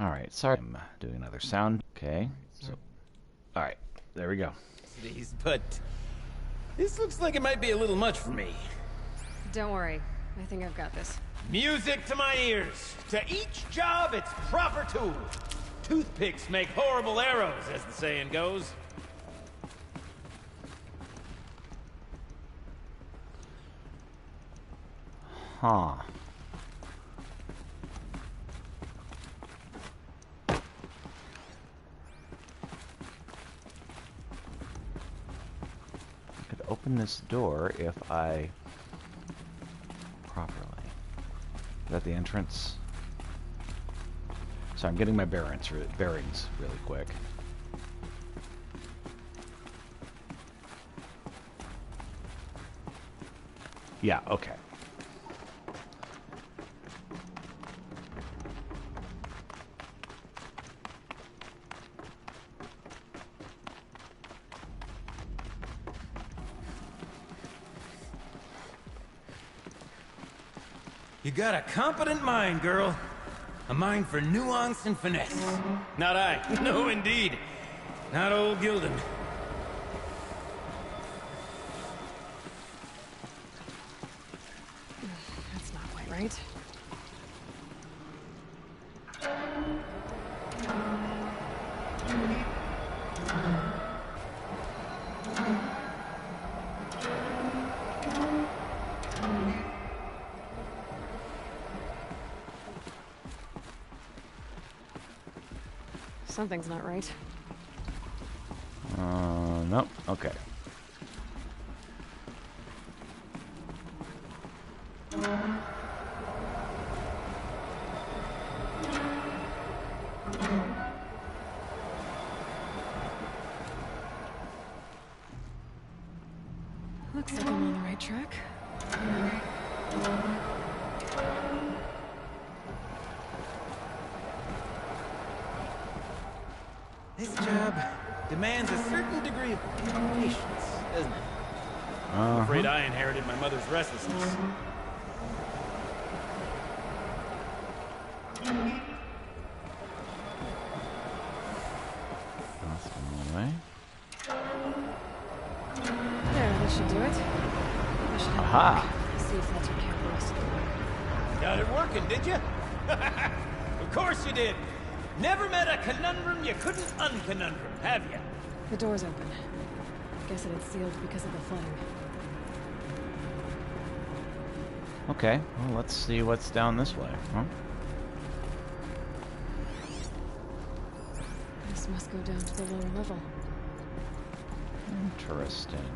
Alright, sorry. I'm doing another sound. Okay. So, alright. There we go. But this looks like it might be a little much for me. Don't worry. I think I've got this. Music to my ears. To each job, its proper tool. Toothpicks make horrible arrows, as the saying goes. Huh. I could open this door if I properly. Is that the entrance? So I'm getting my bearings really quick. Yeah, okay. You got a competent mind, girl. A mind for nuance and finesse. Not I. No, indeed. Not old Gildan. That's not quite right. Something's not right. Nope. Okay. Looks like I'm on the right track. This job demands a certain degree of patience, doesn't it? I'm afraid I inherited my mother's restlessness. That's one way. There, that should do it. I should head Aha! back. See if that's what Camp Ross doing. Got it working, did you? Of course you did. Never met a conundrum you couldn't unconundrum, have you? The door's open. Guess it had sealed because of the flooding. Okay, well, let's see what's down this way, huh? This must go down to the lower level. Interesting.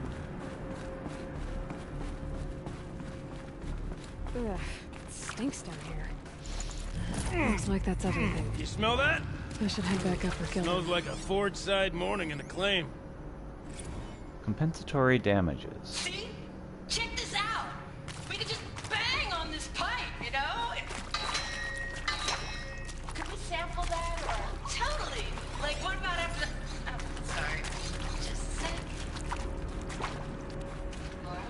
Ugh, it stinks down here. Looks like that's everything. You smell that? I should head back up for Gildan. Smells like a Fordside morning in the claim. Compensatory damages. See? Check this out. We could just bang on this pipe, you know? Could we sample that or? Totally. Like, what about after? Oh, sorry. Just a sec. Laura?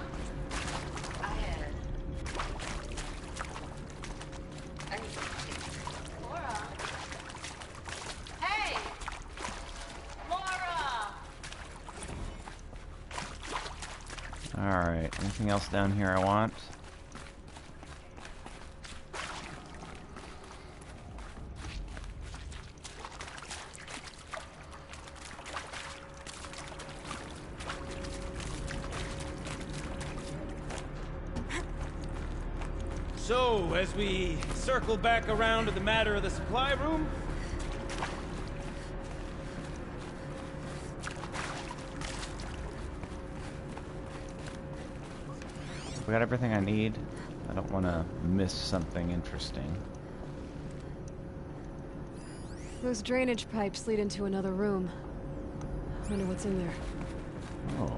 Laura? Hey! Laura! Alright, anything else down here I want? So, as we circle back around to the matter of the supply room, We got everything I need. I don't want to miss something interesting. Those drainage pipes lead into another room. Wonder what's in there. Oh.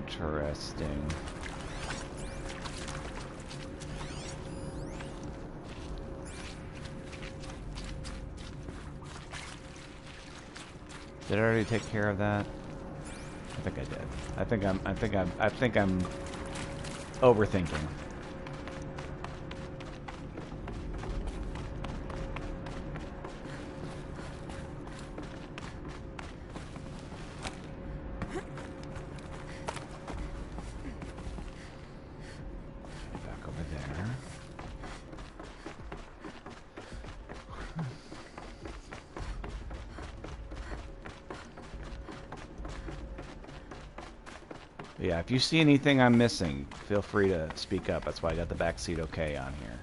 Interesting. Did I already take care of that? I think I did. I think I'm overthinking. Yeah, if you see anything I'm missing, feel free to speak up. That's why I got the backseat okay on here.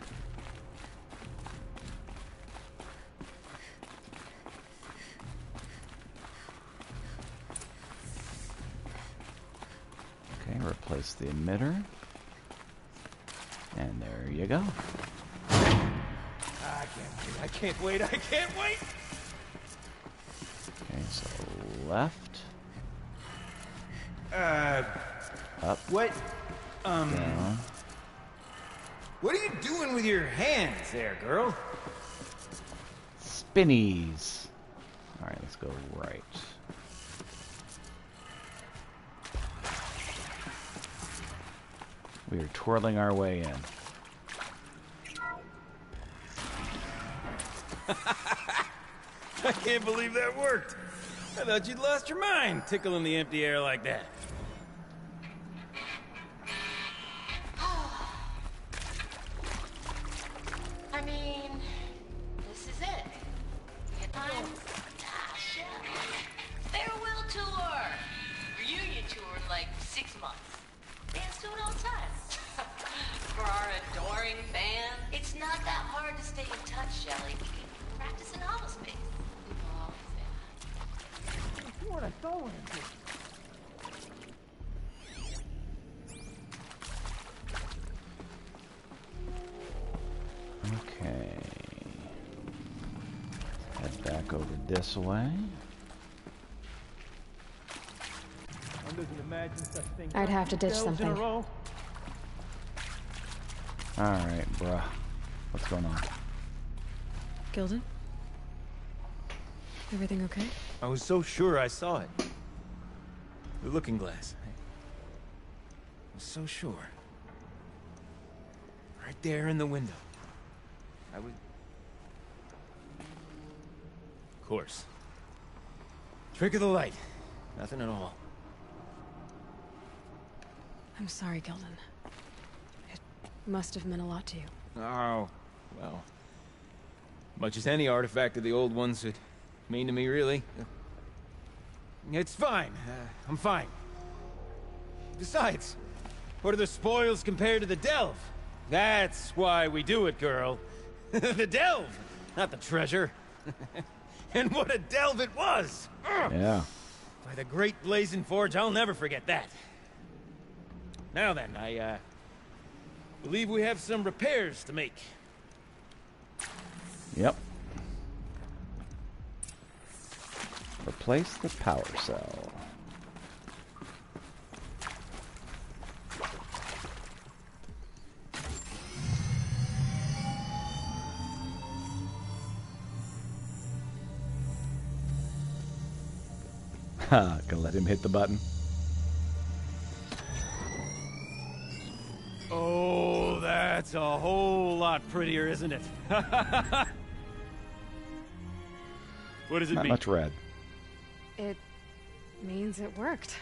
Okay, replace the emitter. And there you go. I can't wait. Okay, so left. Up. What? Down. What are you doing with your hands there, girl? Spinnies. Alright, let's go right. We are twirling our way in. I can't believe that worked. I thought you'd lost your mind, tickling the empty air like that. I mean, this is it. I'm Tasha. Farewell tour. Reunion tour in like 6 months. Dance to it all the time. For our adoring fans, it's not that hard to stay in touch, Shelley. We can practice in holospace. What I thought Okay. Head back over this way. I'd have to ditch something. Alright, bruh. What's going on? Gilden? Everything okay? I was so sure I saw it. The looking glass. I was so sure. Right there in the window. I was... Of course. Trick of the light. Nothing at all. I'm sorry, Gilden. It must have meant a lot to you. Oh, well. Much as any artifact of the old ones would mean to me, really. It's fine. I'm fine. Besides, what are the spoils compared to the delve? That's why we do it, girl. The delve, not the treasure. And what a delve it was! Yeah. By the great Blazing Forge, I'll never forget that. Now then, I believe we have some repairs to make. Yep. Replace the power cell. Ha, gonna let him hit the button. Oh, that's a whole lot prettier, isn't it? What does it Not mean? much red. It means it worked.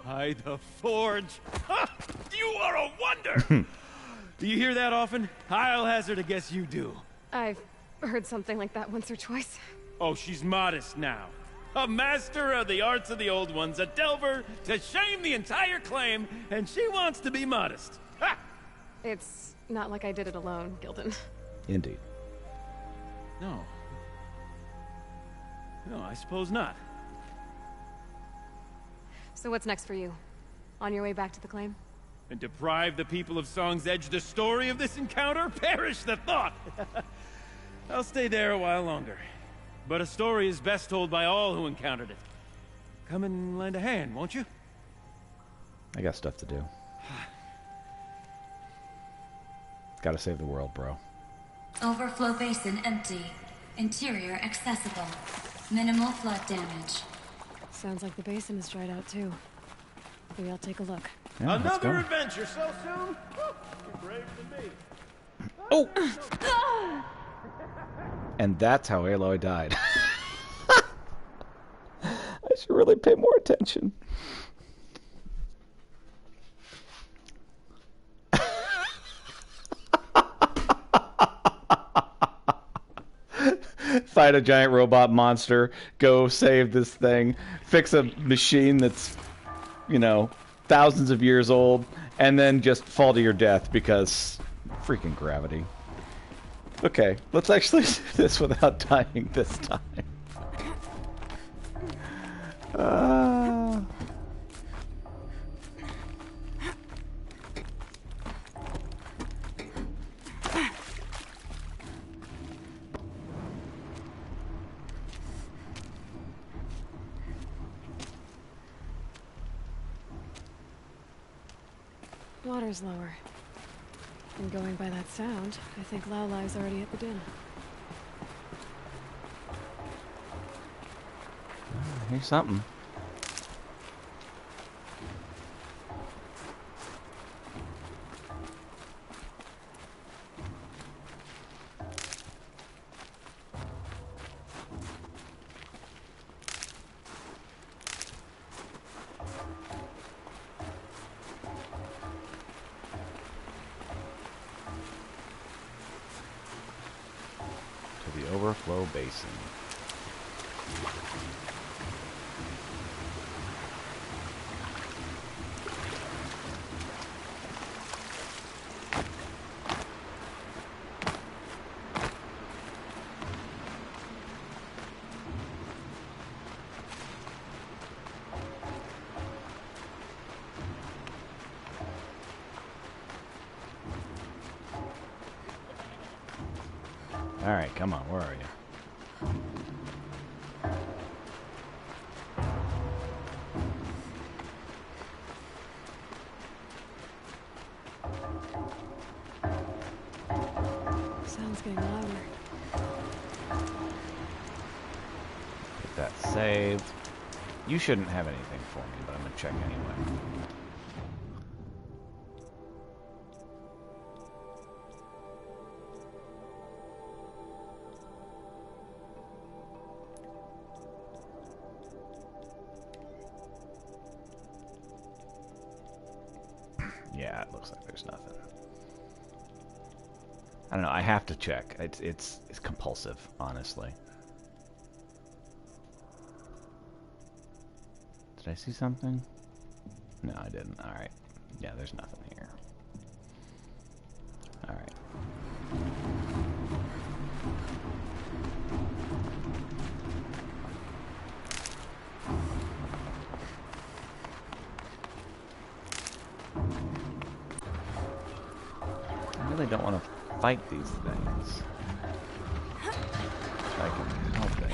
By the Forge. You are a wonder! Do you hear that often? I'll hazard a guess you do. I've heard something like that once or twice. Oh, she's modest now. A master of the arts of the old ones, a delver to shame the entire claim, and she wants to be modest. Ha! It's not like I did it alone, Gilden. Indeed. No. No, I suppose not. So what's next for you? On your way back to the claim? And deprive the people of Song's Edge the story of this encounter? Perish the thought! I'll stay there a while longer. But a story is best told by all who encountered it. Come and lend a hand, won't you? I got stuff to do. Gotta save the world, bro. Overflow basin empty. Interior accessible. Minimal flood damage. Sounds like the basin is dried out too. Maybe I'll take a look. Yeah, let's go. Another adventure so soon? You're brave than me. Oh! And that's how Aloy died. I should really pay more attention. Fight a giant robot monster, go save this thing, fix a machine that's you know, thousands of years old, and then just fall to your death because freaking gravity. Okay, let's actually do this without dying this time. Water's lower. And going by that sound, I think Lao Lai's already at the den. Here's something. To the overflow basin. Alright, come on, where are you? Sound's getting louder. Get that saved. You shouldn't have anything for me, but I'm gonna check anyway. Yeah, it looks like there's nothing. I don't know. I have to check. It's compulsive, honestly. Did I see something? No, I didn't. All right. Yeah, there's nothing here. All right. I really don't want to fight these things. If I can help it.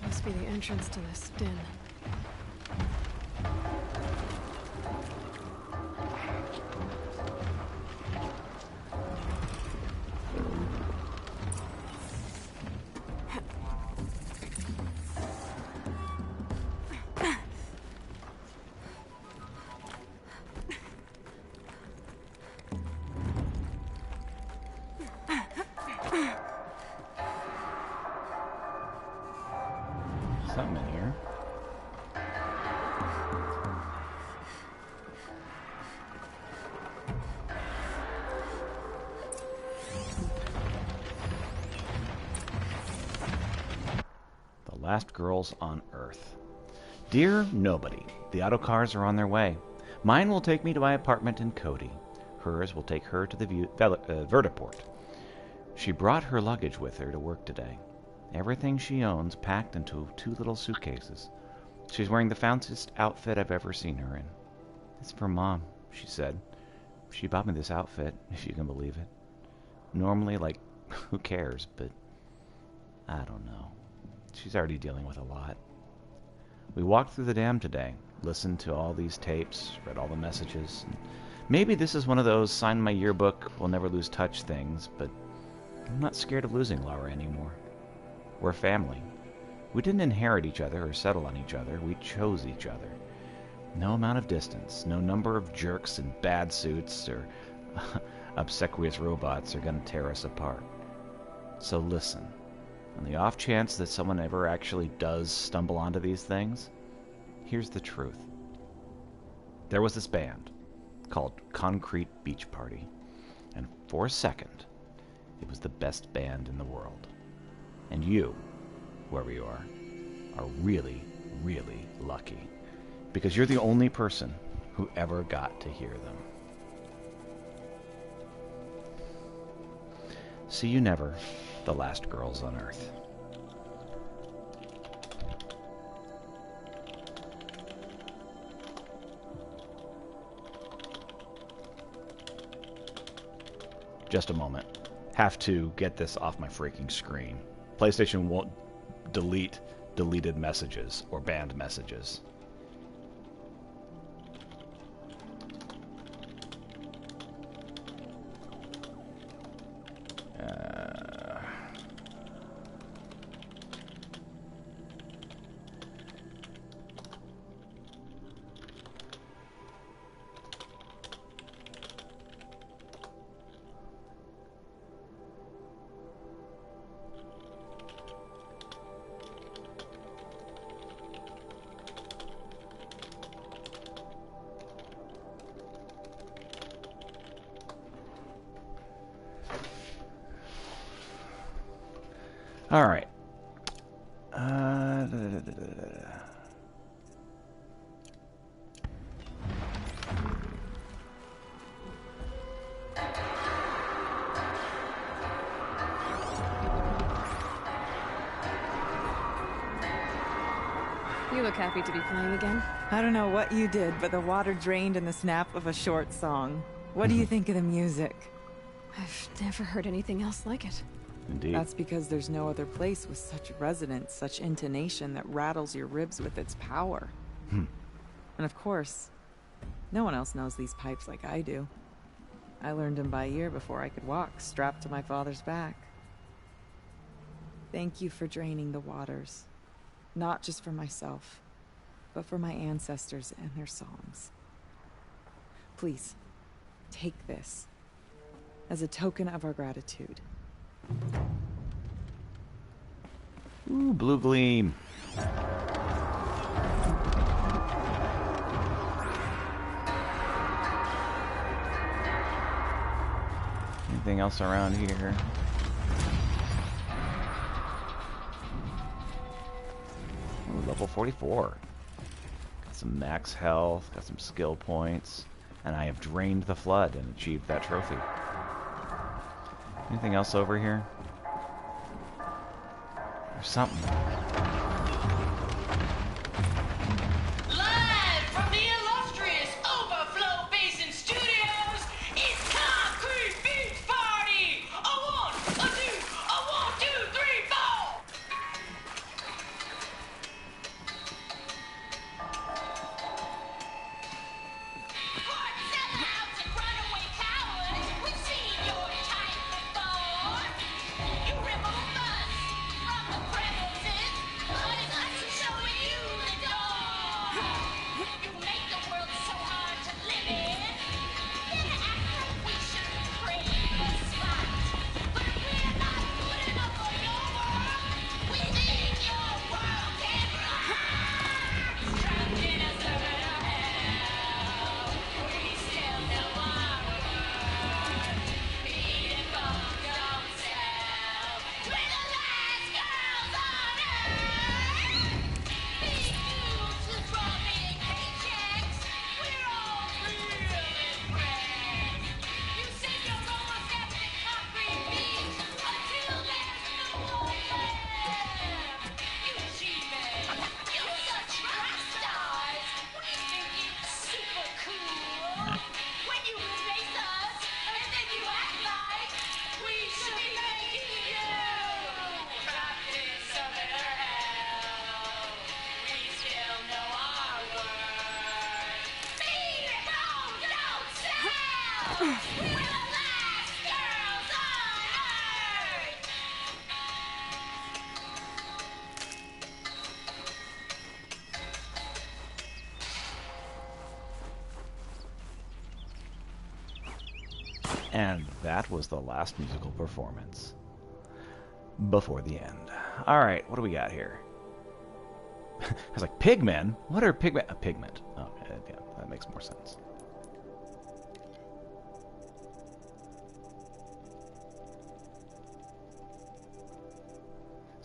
Must be the entrance to this den. Something in here. The last girls on Earth. Dear Nobody, the autocars are on their way. Mine will take me to my apartment in Cody. Hers will take her to the vertiport. She brought her luggage with her to work today. Everything she owns packed into 2 little suitcases. She's wearing the fanciest outfit I've ever seen her in. It's for Mom, she said. She bought me this outfit, if you can believe it. Normally, like, who cares, but I don't know. She's already dealing with a lot. We walked through the dam today, listened to all these tapes, read all the messages. Maybe this is one of those sign my yearbook, we'll never lose touch things, but I'm not scared of losing Laura anymore. We're family. We didn't inherit each other or settle on each other. We chose each other. No amount of distance, no number of jerks in bad suits or obsequious robots are going to tear us apart. So listen, on the off chance that someone ever actually does stumble onto these things, here's the truth. There was this band called Concrete Beach Party. And for a second, it was the best band in the world. And you, whoever you are really, really lucky. Because you're the only person who ever got to hear them. See you never, the last girls on Earth. Just a moment. Have to get this off my freaking screen. PlayStation won't delete deleted messages or banned messages. All right. You look happy to be playing again. I don't know what you did, but the water drained in the snap of a short song. What do you think of the music? I've never heard anything else like it. Indeed. That's because there's no other place with such resonance, such intonation that rattles your ribs with its power. And of course, no one else knows these pipes like I do. I learned them by ear before I could walk, strapped to my father's back. Thank you for draining the waters. Not just for myself, but for my ancestors and their songs. Please, take this as a token of our gratitude. Ooh, blue gleam. Anything else around here? Ooh, level 44. Got some max health, got some skill points, and I have drained the flood and achieved that trophy. Anything else over here? There's something. Live from the illustrious Overflow Basin Studios, it's Concrete Beach Party! A 1, a 2, a 1, 2, 3, 4! Port sellouts and runaway cowards, we've seen your type before. You remove us from the premises, but it's us who's showing you the door. You make the world so hard to live in. Then act like we should crave a spot. But we're not good enough for your world. We think your world can rock. Trapped in a circuit of hell, we still know our worth. Eating bones don't sell. We're the last girls on earth. Big dudes who draw big paychecks. We're all real impressed. You sing your romantic concrete beat until there's no more left. You G-men, you're such rock stars. We think it's super cool when you face us and then you act like we should be making you. Trapped in circuit or hell, we still know our worth. Beat it, bones don't sell. We're the last girls on earth. And that was the last musical performance. Before the end. Alright, what do we got here? I was like, pigmen? What are pigmen? A pigment. Okay, yeah, that makes more sense.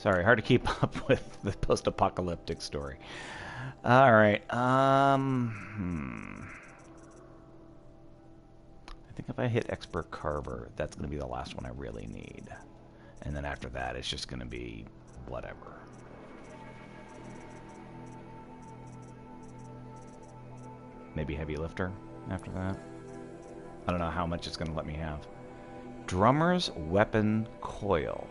Sorry, hard to keep up with the post-apocalyptic story. All right. I think if I hit Expert Carver, that's going to be the last one I really need. And then after that, it's just going to be whatever. Maybe Heavy Lifter after that. I don't know how much it's going to let me have. Drummer's Weapon Coil.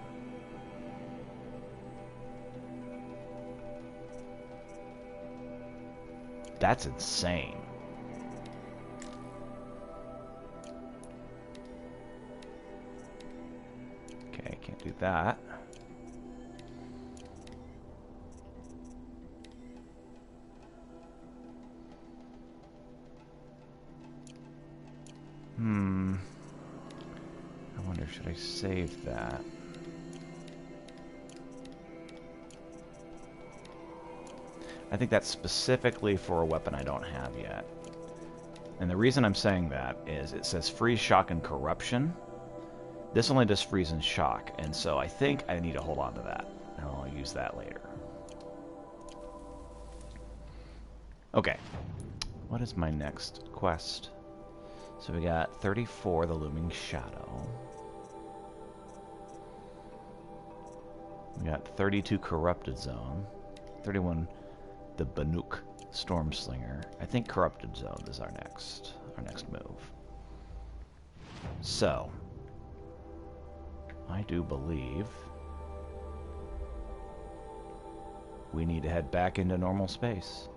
That's insane. Okay, can't do that. I wonder, should I save that? I think that's specifically for a weapon I don't have yet. And the reason I'm saying that is it says freeze, shock, and corruption. This only does freeze and shock, and so I think I need to hold on to that. And I'll use that later. Okay. What is my next quest? So we got 34, the Looming Shadow. We got 32, Corrupted Zone. 31, the Banuk Stormslinger. I think Corrupted Zone is our next move. So, I do believe we need to head back into normal space.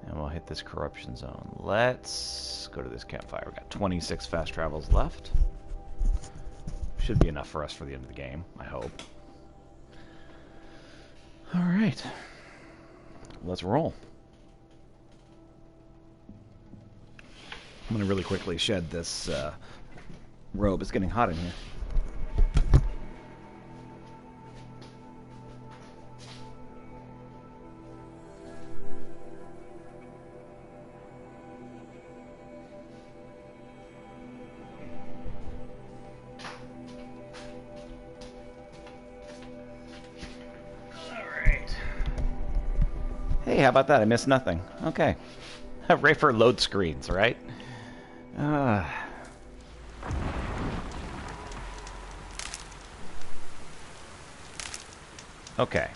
And we'll hit this corruption zone. Let's go to this campfire. We've got 26 fast travels left. Should be enough for us for the end of the game, I hope. Alright. Let's roll. I'm going to really quickly shed this robe. It's getting hot in here. Hey, how about that? I missed nothing. Okay. Right for load screens, right? Okay.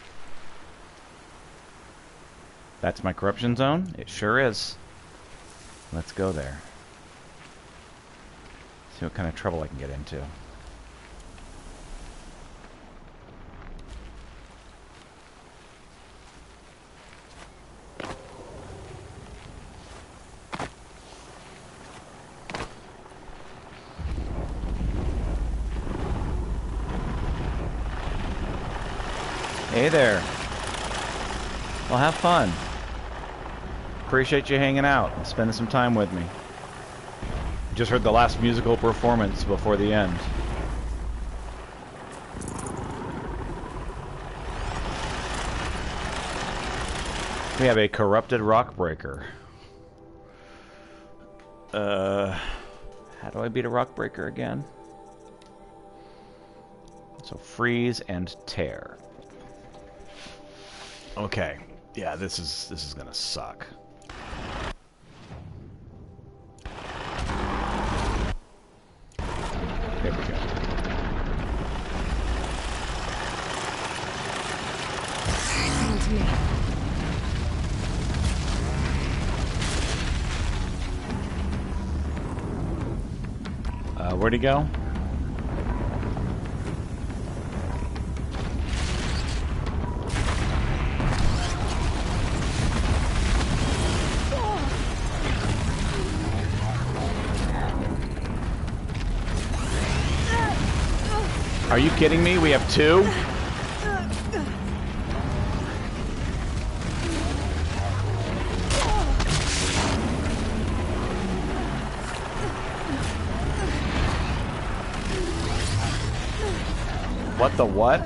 That's my corruption zone? It sure is. Let's go there. See what kind of trouble I can get into. Hey there. Well, have fun. Appreciate you hanging out and spending some time with me. Just heard the last musical performance before the end. We have a corrupted rock breaker. How do I beat a rock breaker again? So freeze and tear. Okay. Yeah, this is gonna suck. There we go. Come to me. Where'd he go? Are you kidding me? We have two? What the what?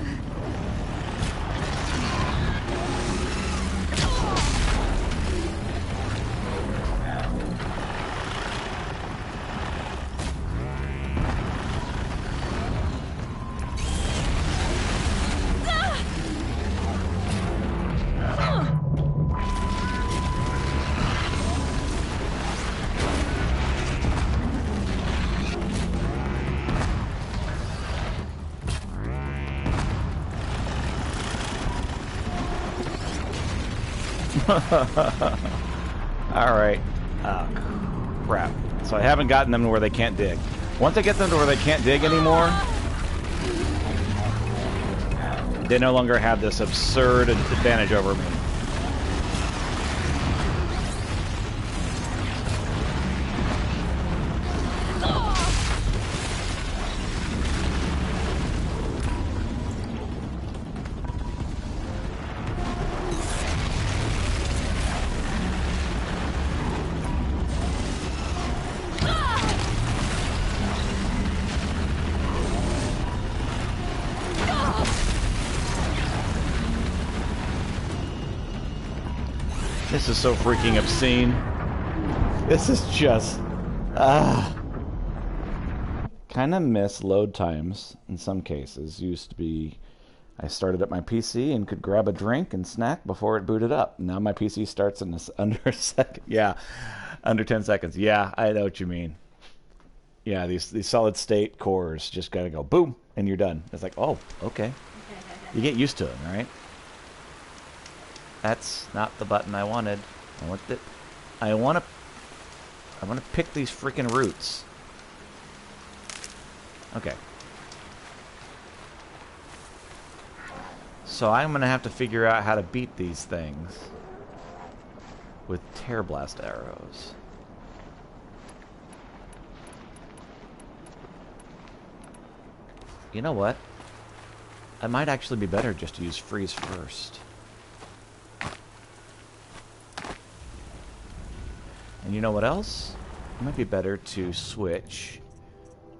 Alright. Oh, crap. So I haven't gotten them to where they can't dig. Once I get them to where they can't dig anymore, they no longer have this absurd advantage over me. This is so freaking obscene. This is just... Kind of miss load times in some cases. Used to be... I started up my PC and could grab a drink and snack before it booted up. Now my PC starts in under a second. Yeah, under 10 seconds. Yeah, I know what you mean. Yeah, these solid state cores just gotta go boom, and you're done. It's like, oh, okay. You get used to it, right? That's not the button I wanted. I want to pick these freaking roots. Okay. So I'm gonna have to figure out how to beat these things with Tear Blast arrows. You know what? I might actually be better just to use freeze first. And you know what else? It might be better to switch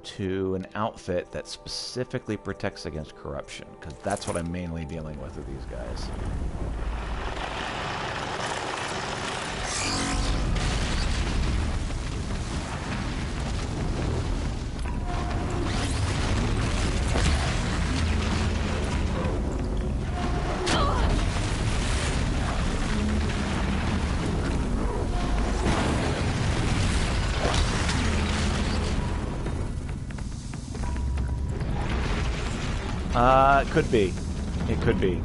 to an outfit that specifically protects against corruption, because that's what I'm mainly dealing with these guys. It could be. It could be.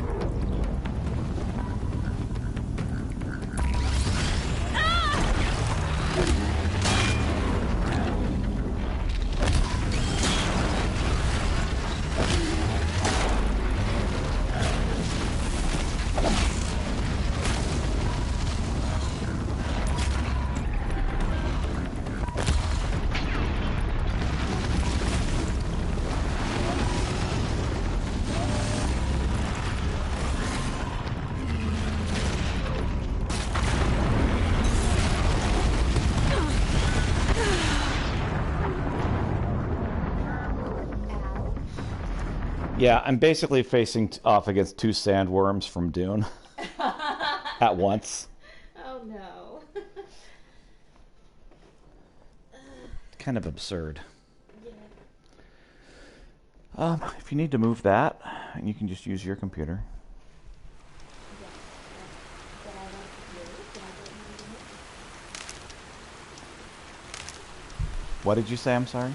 Yeah, I'm basically facing off against two sandworms from Dune at once. Oh no. Kind of absurd. Yeah. If you need to move that, you can just use your computer. What did you say? I'm sorry.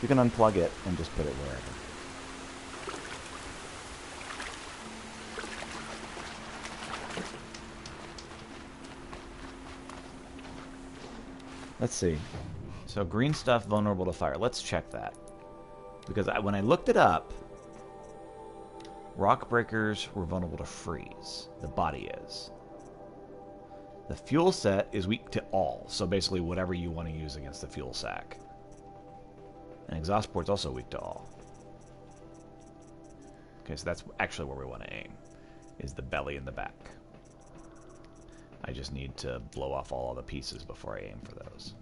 You can unplug it and just put it wherever. Let's see. So green stuff vulnerable to fire. Let's check that. Because when I looked it up, rock breakers were vulnerable to freeze. The body is. The fuel set is weak to all, so basically whatever you want to use against the fuel sack. And exhaust port's also weak to all. Okay, so that's actually where we want to aim, is the belly and the back. I just need to blow off all the pieces before I aim for those.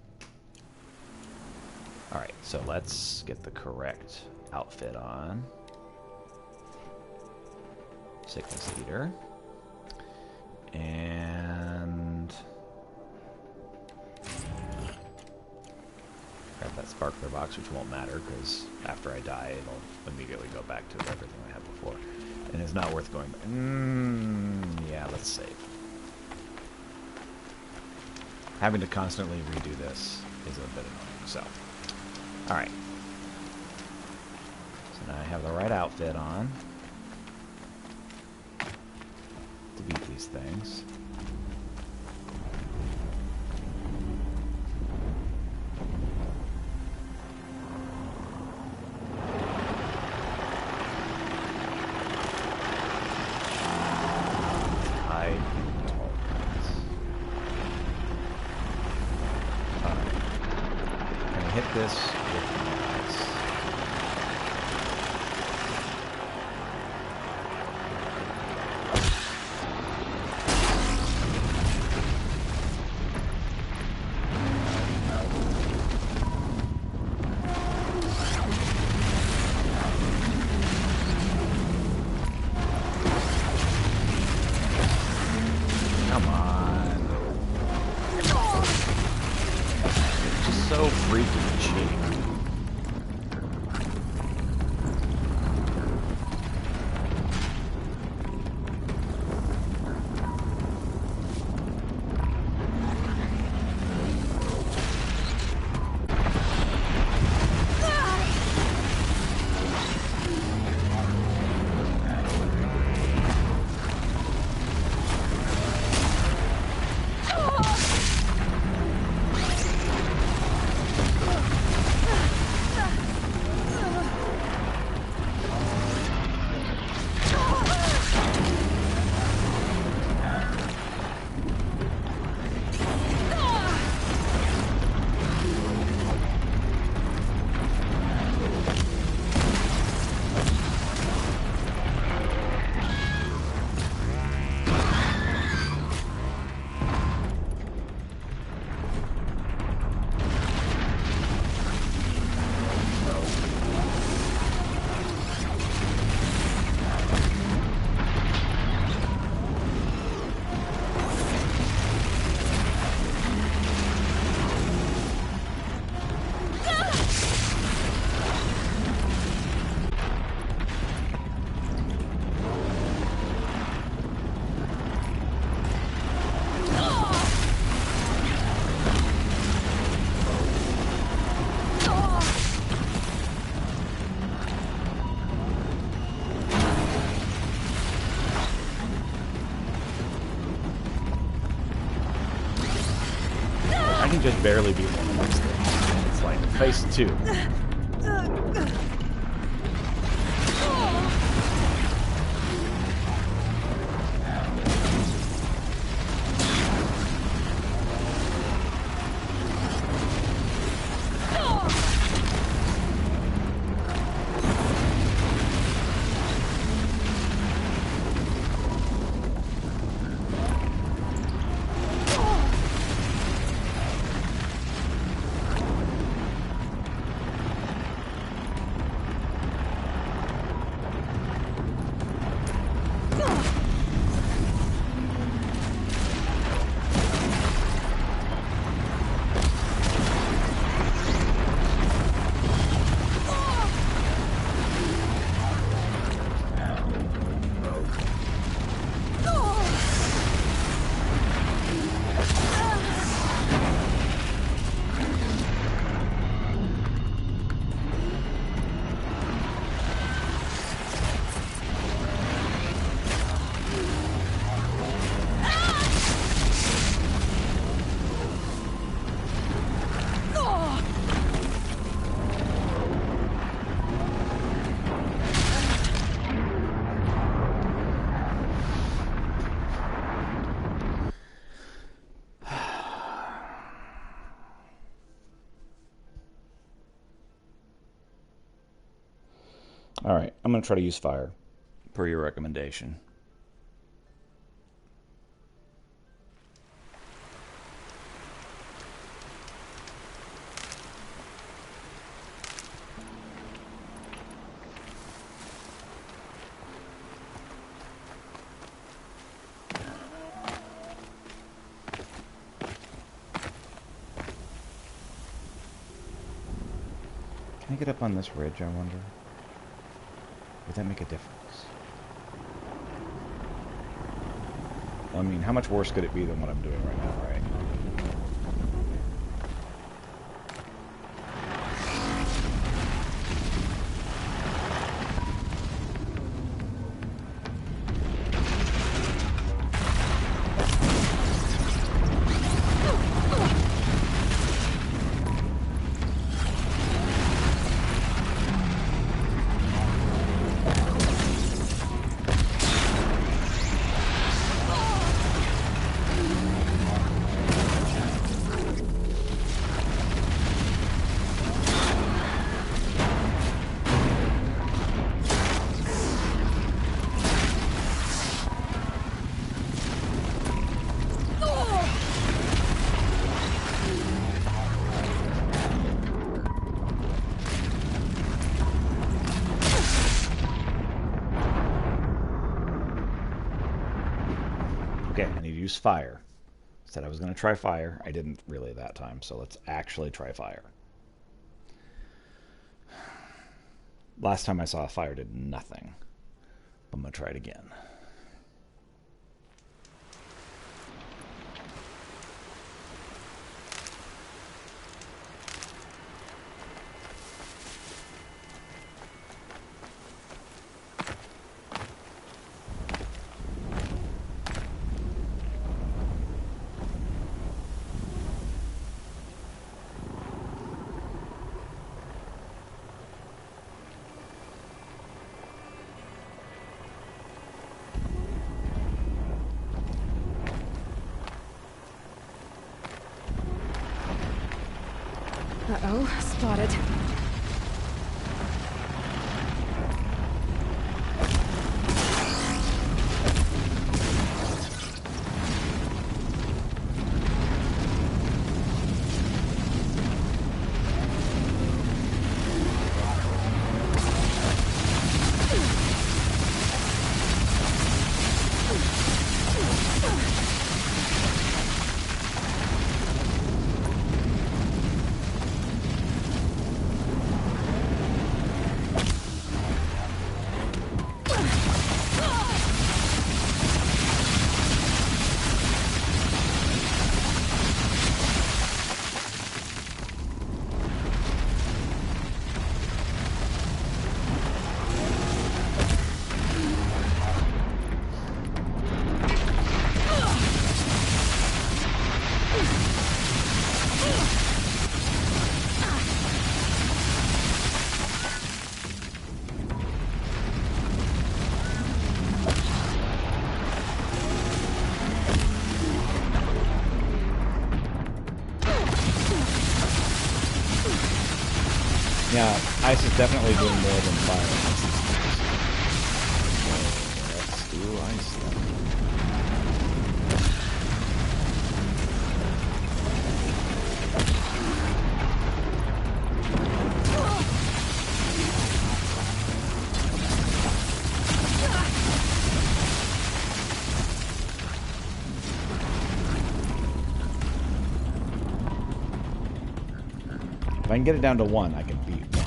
Alright, so let's get the correct outfit on. Sickness Eater. And grab that sparkler box, which won't matter because after I die, it'll immediately go back to everything I had before, and it's not worth going. Yeah, let's save. Having to constantly redo this is a bit annoying. So, all right. So I have the right outfit on to beat these things. This with my eyes. Come on. It's just so freaking cheap. I can just barely beat one of these things. It's like phase 2. Alright, I'm going to try to use fire, per your recommendation. Can I get up on this ridge, I wonder? Would that make a difference? I mean, how much worse could it be than what I'm doing right now, right? use fire. Said I was going to try fire. I didn't really that time, so let's actually try fire. Last time I saw a fire did nothing. I'm going to try it again. Uh-oh, spotted. Yeah, ice is definitely doing more than fire. So let's do ice then. If I can get it down to 1, I can beat 1.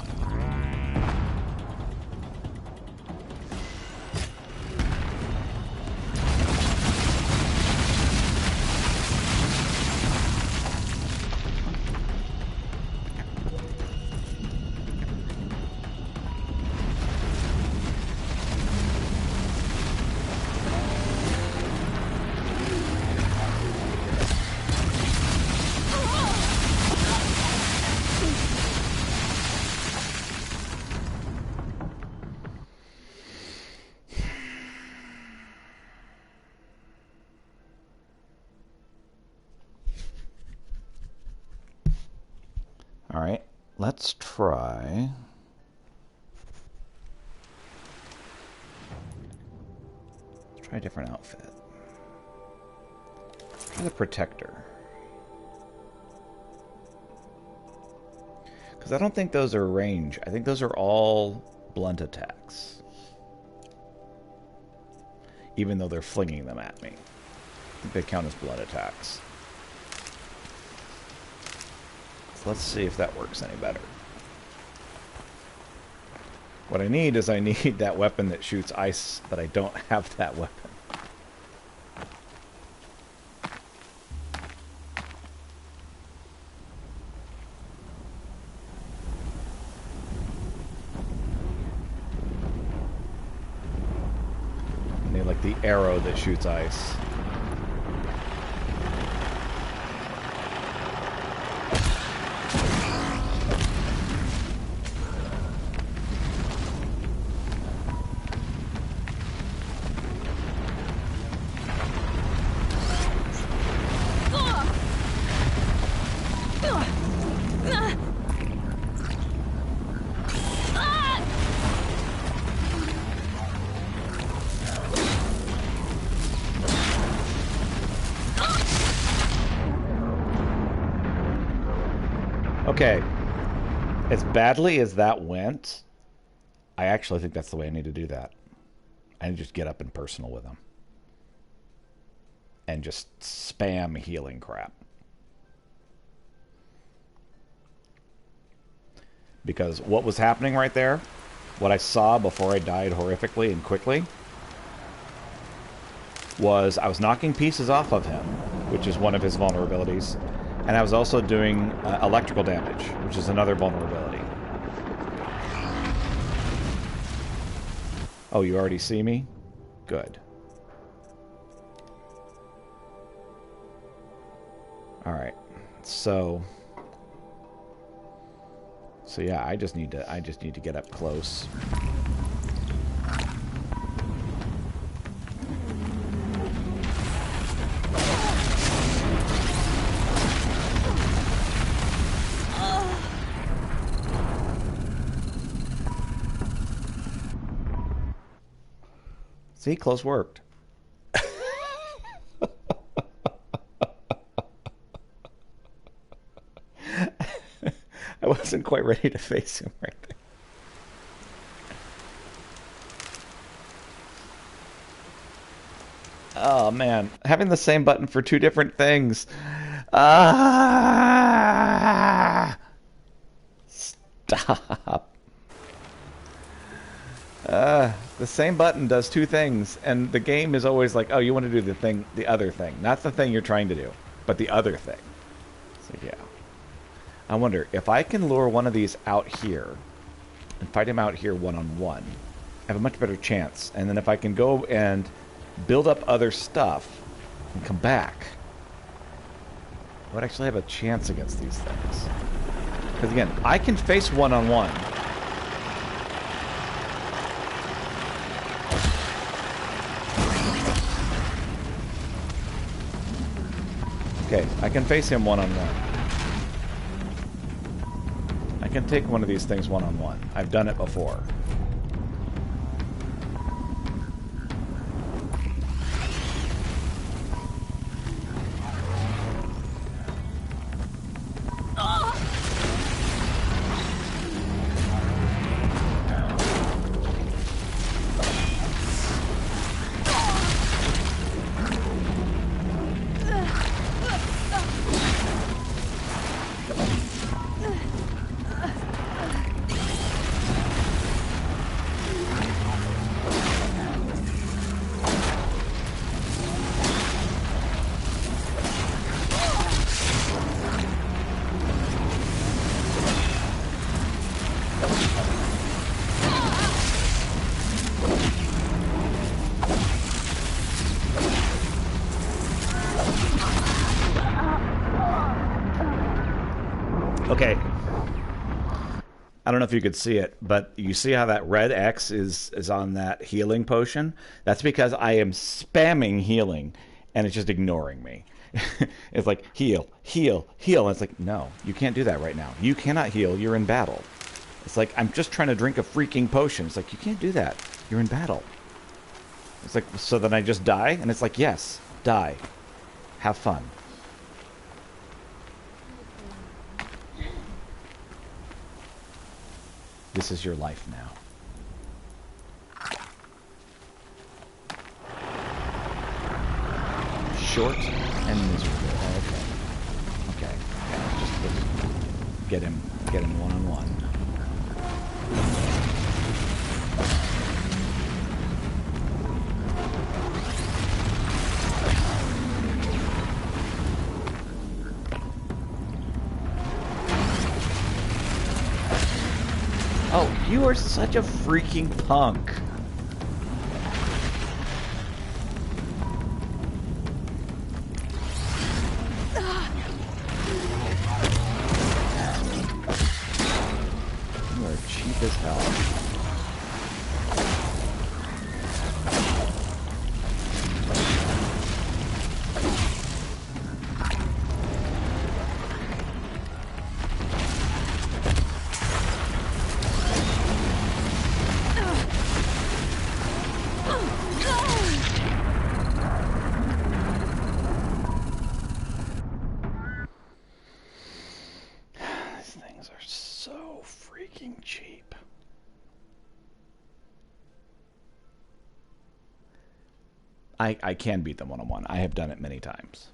All right, let's try. Let's try a different outfit. Try the Protector. Because I don't think those are range. I think those are all blunt attacks. Even though they're flinging them at me. I think they count as blunt attacks. Let's see if that works any better. What I need is I need that weapon that shoots ice, but I don't have that weapon. I need like the arrow that shoots ice. Okay, as badly as that went, I actually think that's the way I need to do that. I need to just get up and personal with him. and just spam healing crap. Because what was happening right there, what I saw before I died horrifically and quickly, was I was knocking pieces off of him, which is one of his vulnerabilities, and I was also doing electrical damage, which is another vulnerability. Oh, you already see me? Good. Alright. So yeah, I just need to get up close. See, close worked. I wasn't quite ready to face him right there. Oh man, having the same button for two different things. Ah! Stop. The same button does two things, and the game is always like, oh, you want to do the other thing. Not the thing you're trying to do, but the other thing. So yeah. I wonder, if I can lure one of these out here and fight him out here one-on-one, I have a much better chance. And then if I can go and build up other stuff and come back, I would actually have a chance against these things. Because again, I can face one-on-one. Okay, I can face him one-on-one. I can take one of these things one-on-one. I've done it before. Okay. I don't know if you could see it, but you see how that red X is on that healing potion? That's because I am spamming healing, and it's just ignoring me. It's like, heal, heal, heal. And it's like, no, you can't do that right now. You cannot heal. You're in battle. It's like, I'm just trying to drink a freaking potion. It's like, you can't do that. You're in battle. It's like, so then I just die? And it's like, yes, die. Have fun. This is your life now. Short and miserable. Okay. Okay. Yeah, just get him one-on-one. Oh, you are such a freaking punk. You are cheap as hell. I can beat them one-on-one. I have done it many times.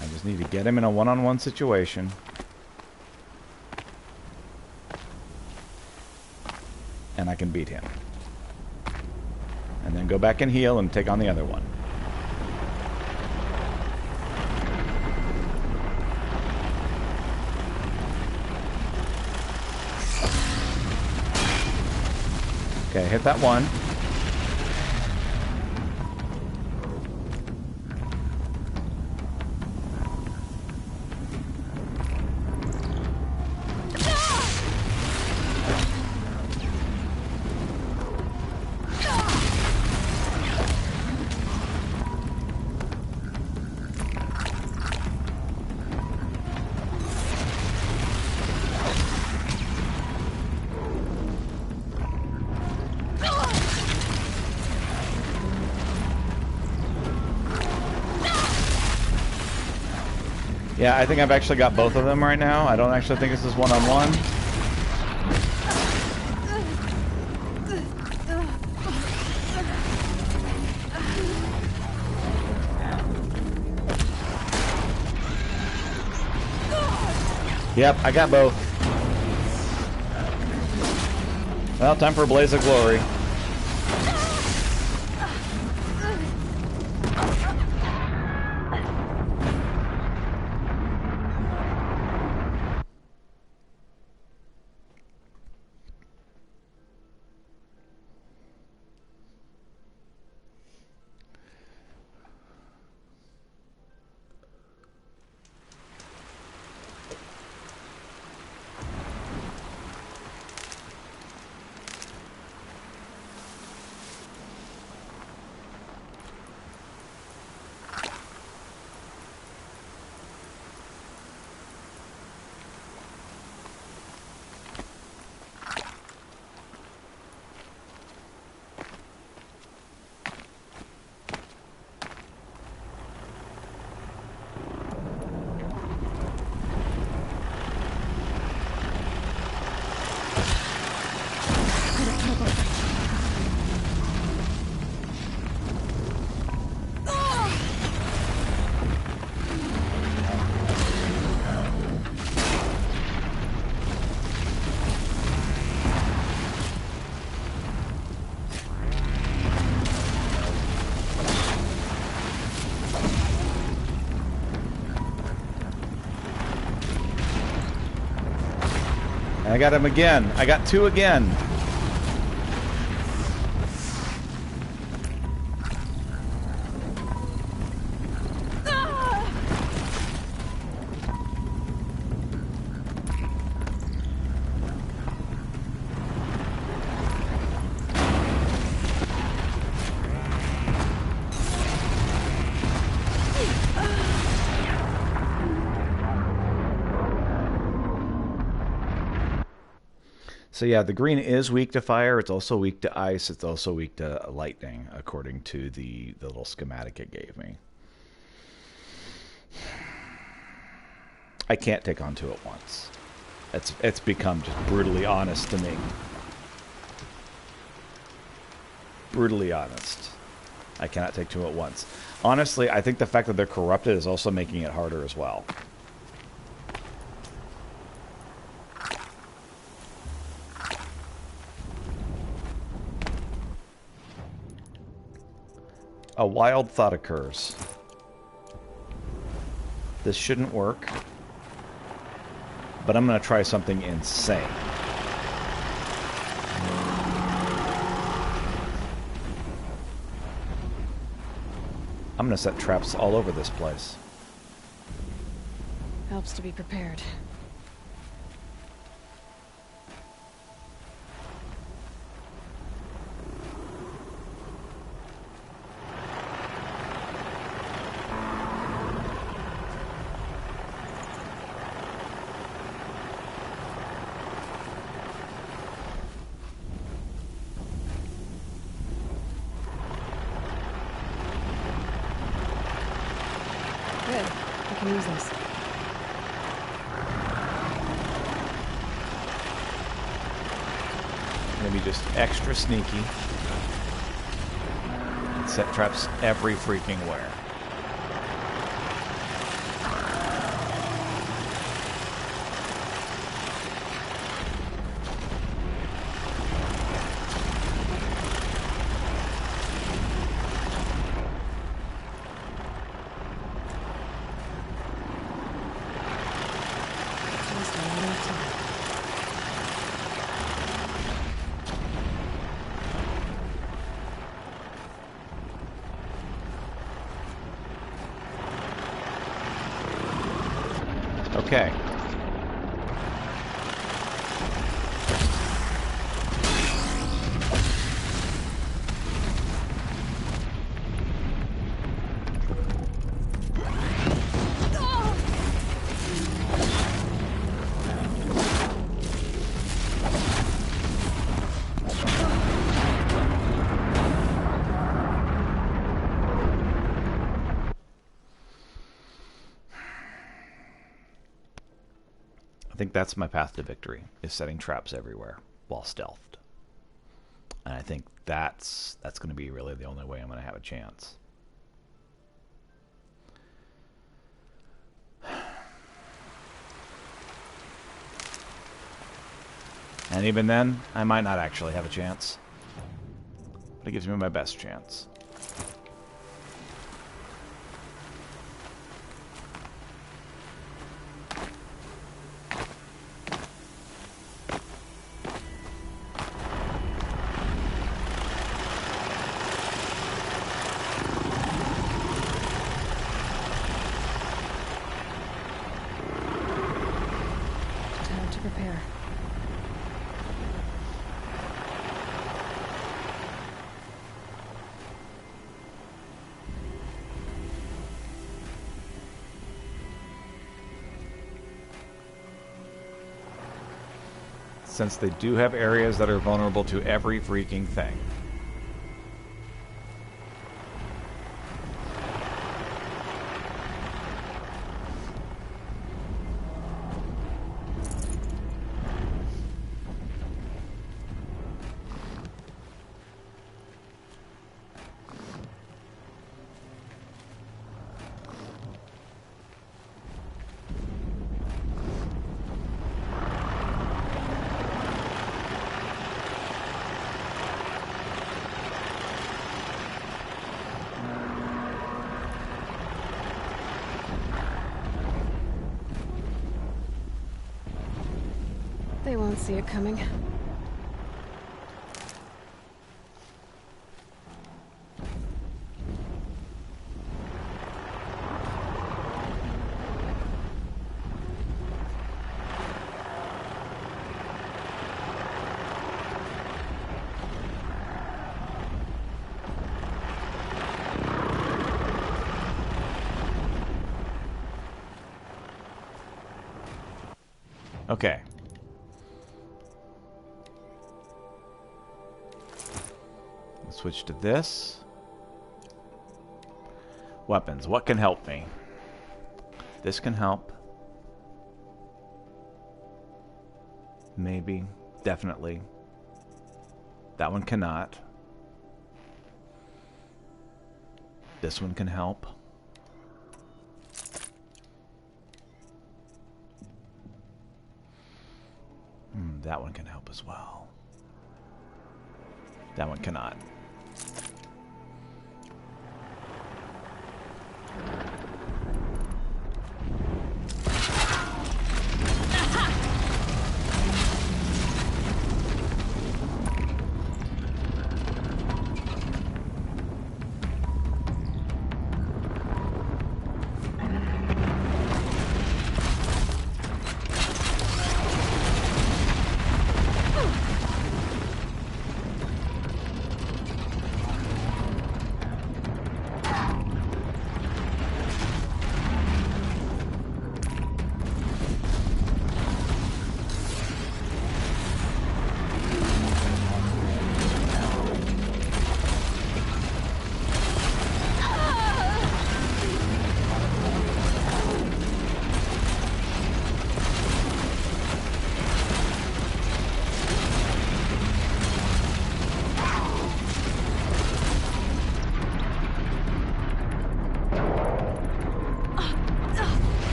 I just need to get him in a one-on-one situation. And I can beat him. And then go back and heal and take on the other one. Okay, hit that one. Yeah, I think I've actually got both of them right now. I don't actually think this is one-on-one. Yep, I got both. Well, time for a blaze of glory. I got him again. I got two again. So yeah, the green is weak to fire. It's also weak to ice. It's also weak to lightning, according to the little schematic it gave me. I can't take on two at once. It's become just brutally honest to me. Brutally honest. I cannot take two at once. Honestly, I think the fact that they're corrupted is also making it harder as well. A wild thought occurs. This shouldn't work, but I'm going to try something insane. I'm going to set traps all over this place. Helps to be prepared. can use this. Maybe just extra sneaky. And set traps every freaking where. Just a matter of time. Okay. I think that's my path to victory, is setting traps everywhere while stealthed. And I think that's going to be really the only way I'm going to have a chance. And even then, I might not actually have a chance. But it gives me my best chance. Time to prepare. Since they do have areas that are vulnerable to every freaking thing. They won't see it coming. Okay. Let's switch to this. Weapons. What can help me? This can help. Maybe. Definitely. That one cannot. This one can help. That one can help as well. That one cannot.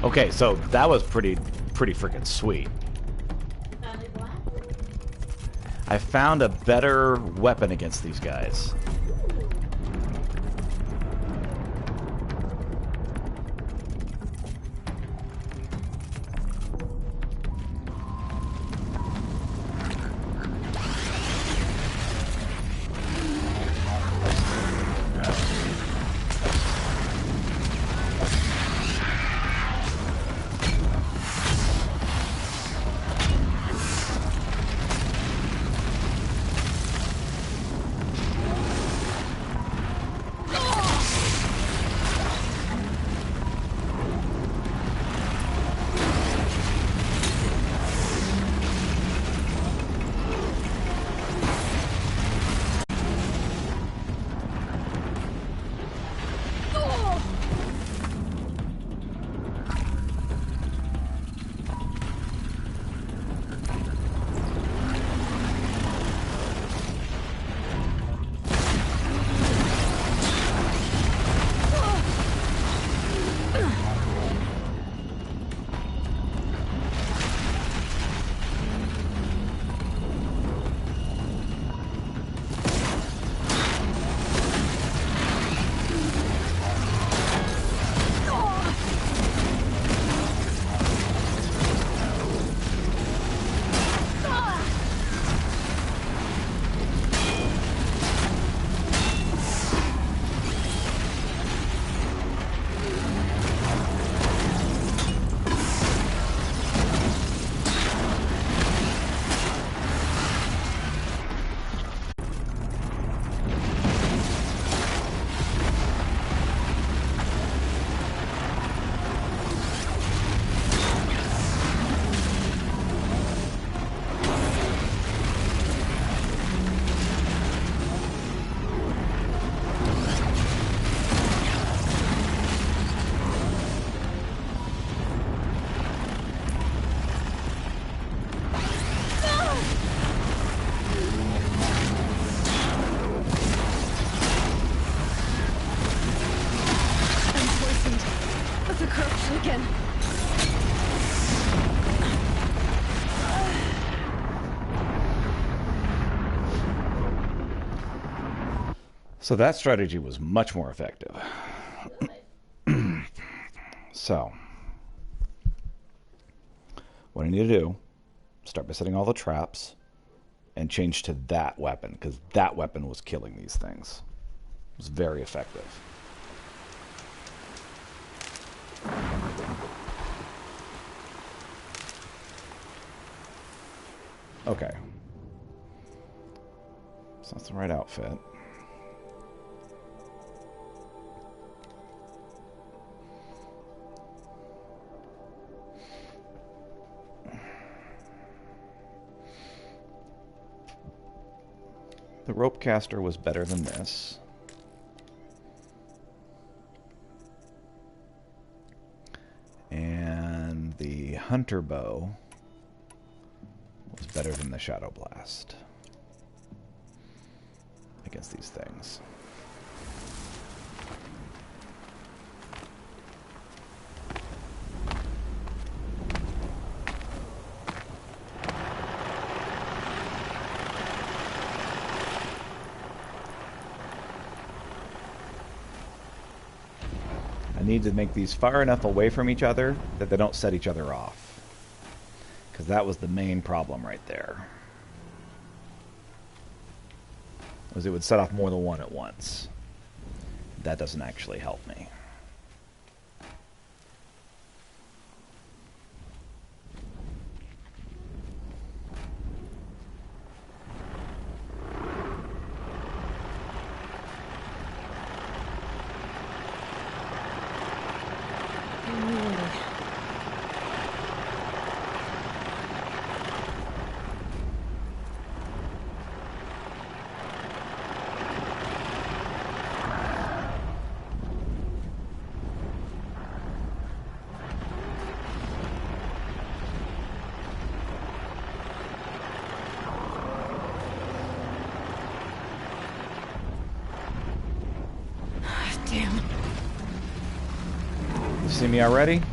Okay, so that was pretty freaking sweet. I found a better weapon against these guys. So that strategy was much more effective. So, what I need to do, start by setting all the traps and change to that weapon, because that weapon was killing these things. It was very effective. Okay. So that's the right outfit. The rope caster was better than this. And the hunter bow was better than the shadow blast against these things. I need to make these far enough away from each other that they don't set each other off. Because that was the main problem right there. Was it would set off more than one at once. That doesn't actually help me. Damn. You see me already?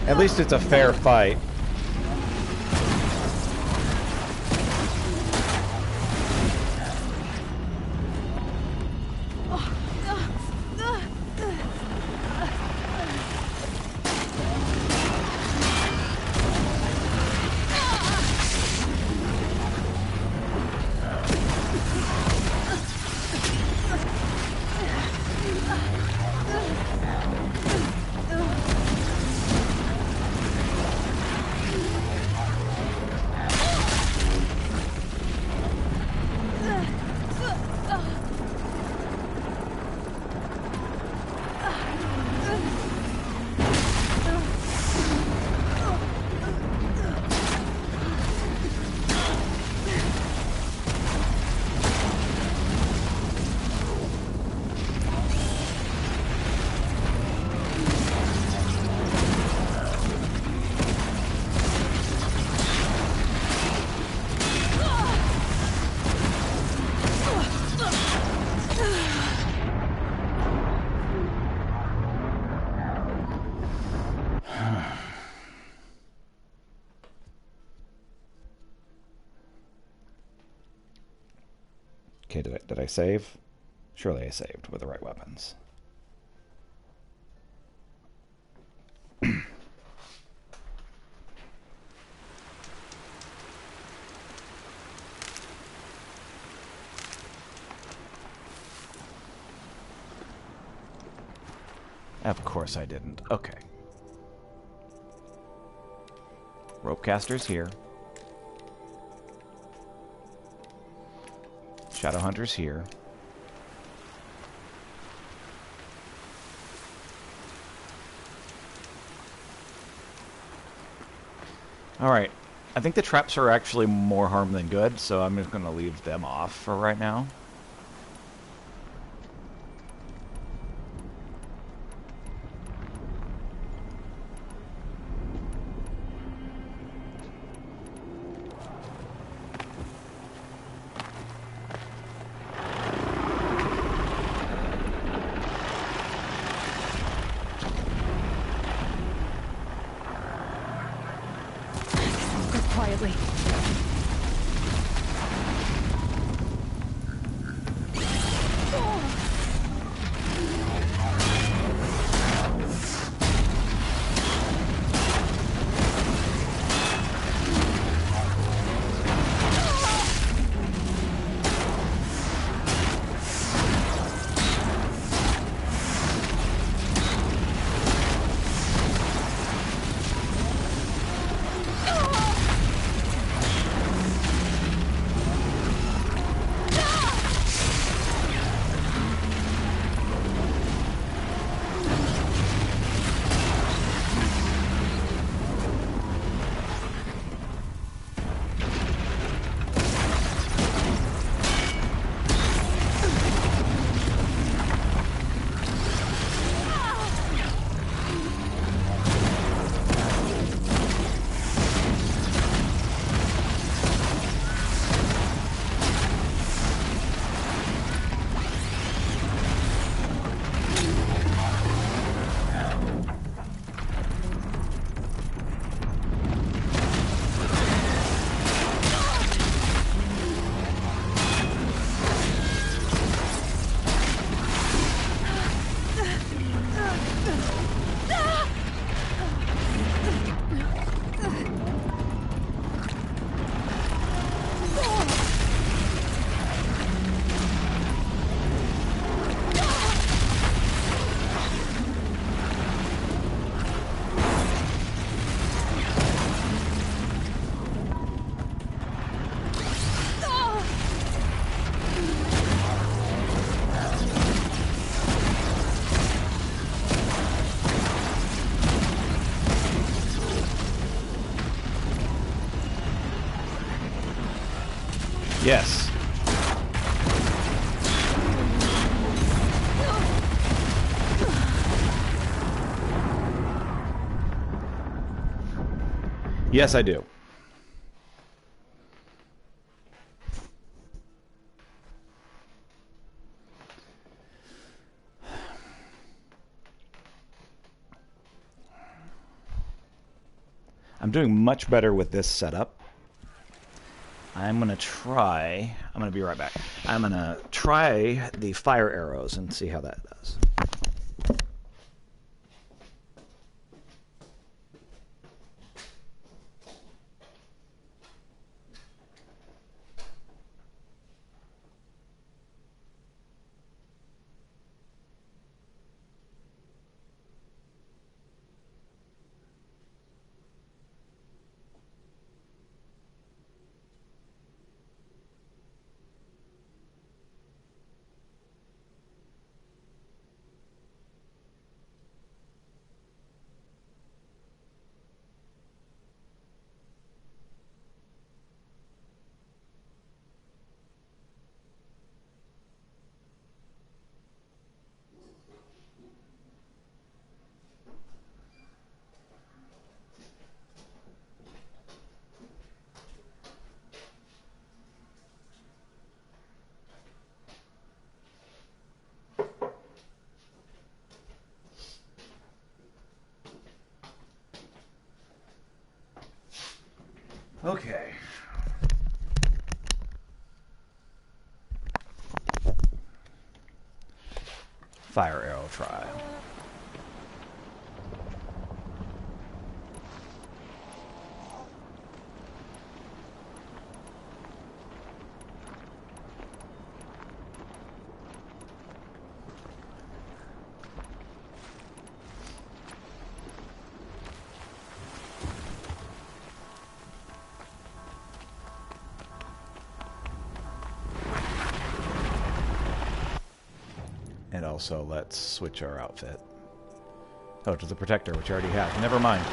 At least it's a fair fight. Okay, did I save? Surely I saved with the right weapons. Of course I didn't. Okay. Ropecaster's here. Shadowhunter's here. Alright. I think the traps are actually more harm than good, so I'm just going to leave them off for right now. Quietly. Yes. Yes, I do. I'm doing much better with this setup. I'm going to be right back. I'm going to try the fire arrows and see how that does. Okay. Fire arrow trial. And also, let's switch our outfit. Oh, to the protector, which I already have. Never mind.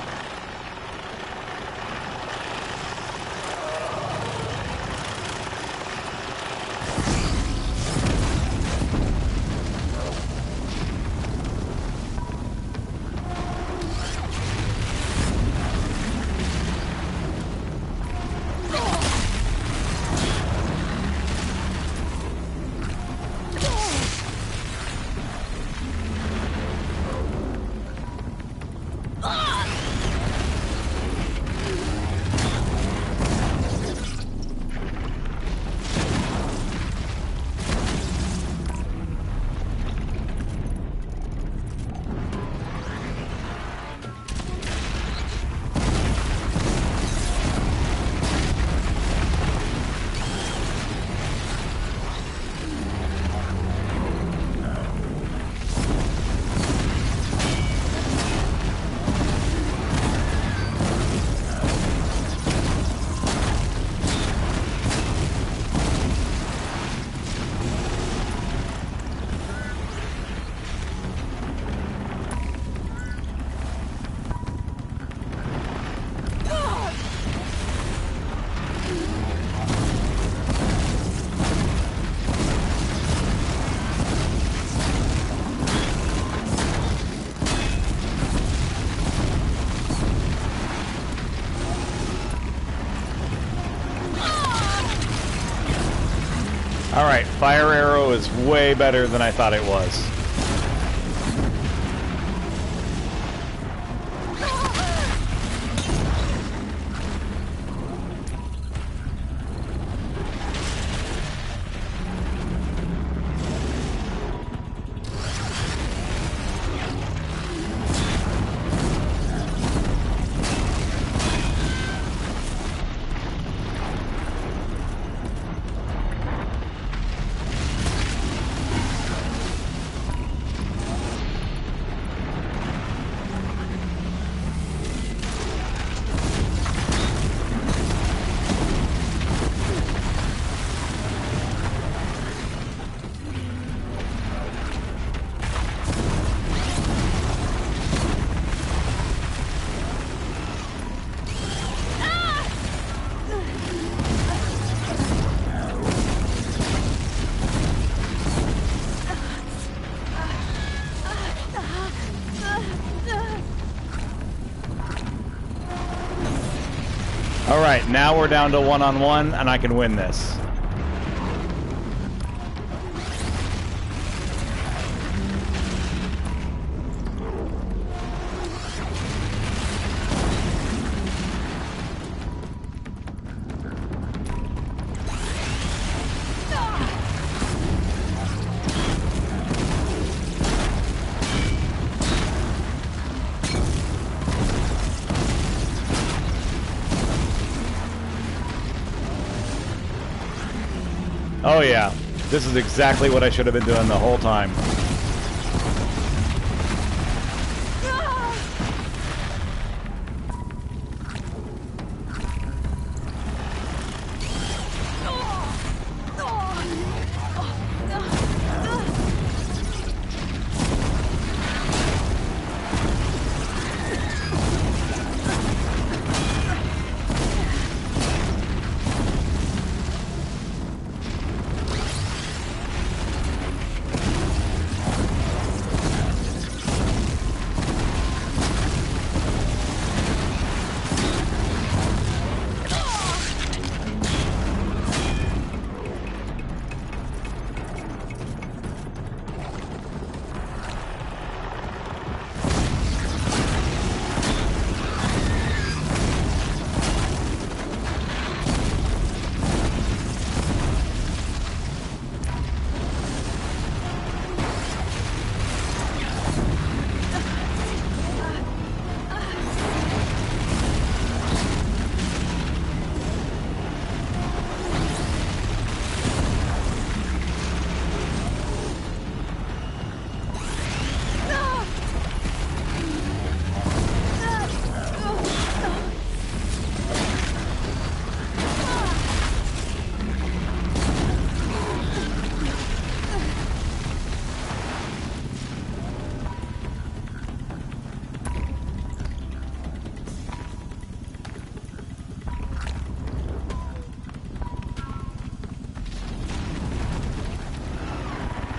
Alright, fire arrow is way better than I thought it was. Alright, now we're down to one-on-one, and I can win this. Oh yeah, this is exactly what I should have been doing the whole time.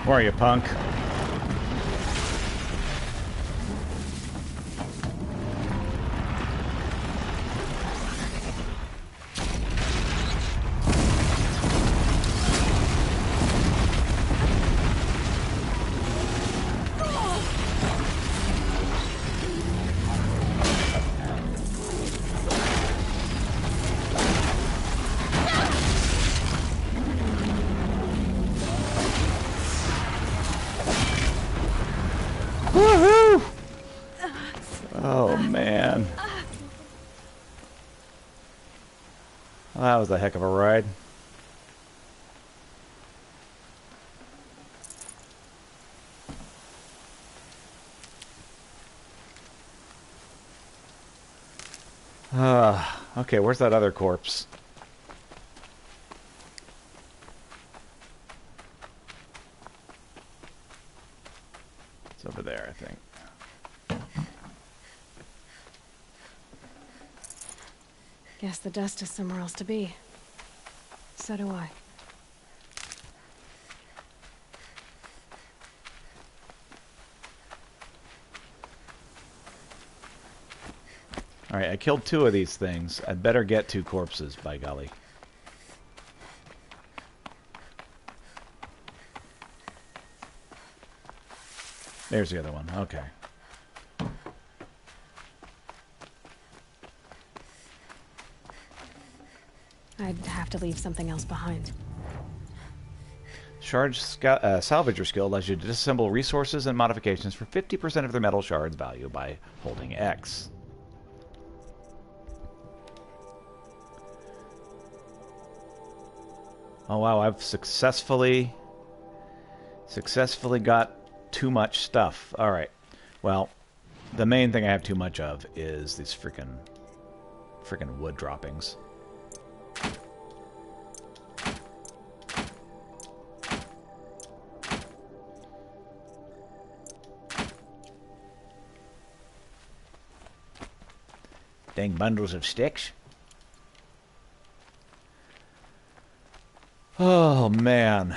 Where are you, punk? Woohoo! Oh man. Well, that was a heck of a ride. Okay, where's that other corpse? It's over there, I think. Guess the dust is somewhere else to be. So do I. Alright, I killed 2 of these things. I'd better get 2 corpses, by golly. There's the other one. Okay. I'd have to leave something else behind. Salvager skill allows you to disassemble resources and modifications for 50% of their metal shards value by holding X. Oh wow, I've successfully got too much stuff. Alright. Well, the main thing I have too much of is these freaking wood droppings. Dang bundles of sticks. Oh, man.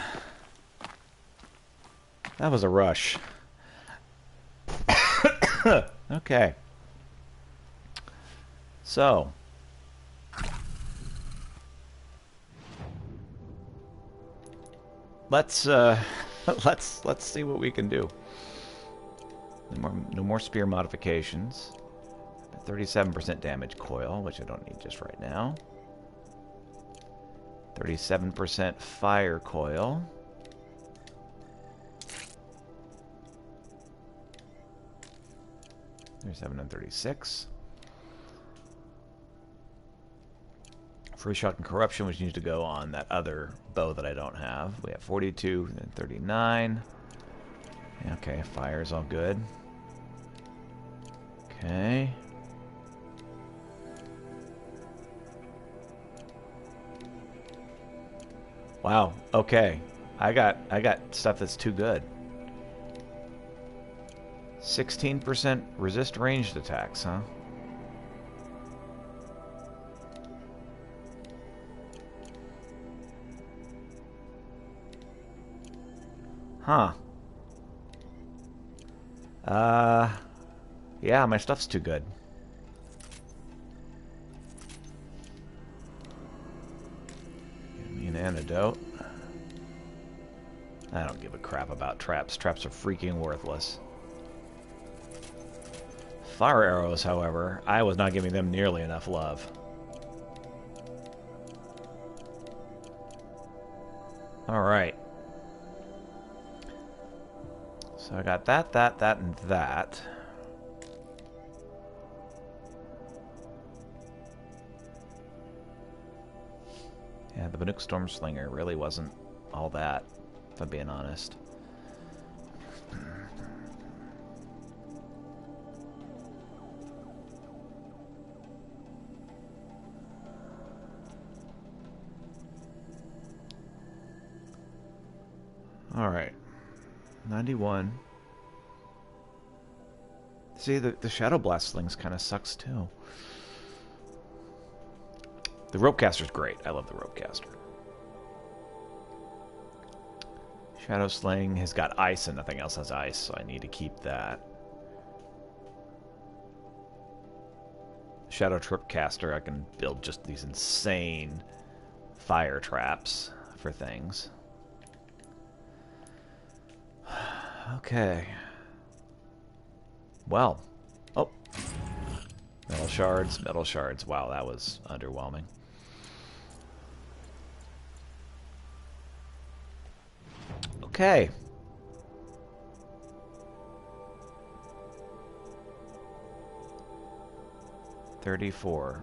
That was a rush. Okay. So. Let's see what we can do. No more spear modifications. 37% damage coil, which I don't need just right now. 37% fire coil. There's 7 and 36. Free Shock and Corruption, which needs to go on that other bow that I don't have. We have 42 and 39. Okay, fire's all good. Okay. Wow, okay. I got stuff that's too good. 16% resist ranged attacks, huh? Huh. Yeah, my stuff's too good. Give me an antidote. I don't give a crap about traps. Traps are freaking worthless. Fire arrows, however, I was not giving them nearly enough love. Alright. So I got that, and that. Yeah, the Banuk Stormslinger really wasn't all that, if I'm being honest. Alright. 91. See, the Shadow Blast slings kind of sucks too. The Ropecaster's great. I love the Ropecaster. Shadow Sling has got ice and nothing else has ice, so I need to keep that. Shadow Tripcaster, I can build just these insane fire traps for things. Okay. Well. Oh. Metal shards, metal shards. Wow, that was underwhelming. Okay. $34.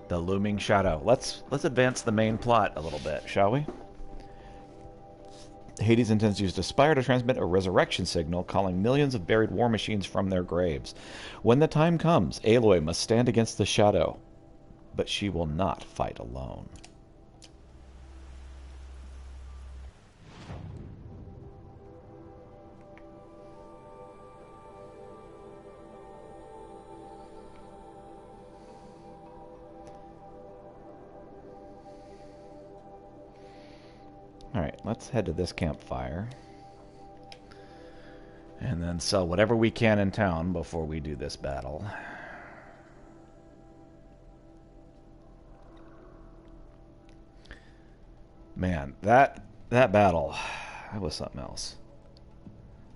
The Looming Shadow. Let's advance the main plot a little bit, shall we? Hades intends to use Aspire to transmit a resurrection signal, calling millions of buried war machines from their graves. When the time comes, Aloy must stand against the Shadow, but she will not fight alone. Alright, let's head to this campfire. And then sell whatever we can in town before we do this battle. Man, that battle, that was something else.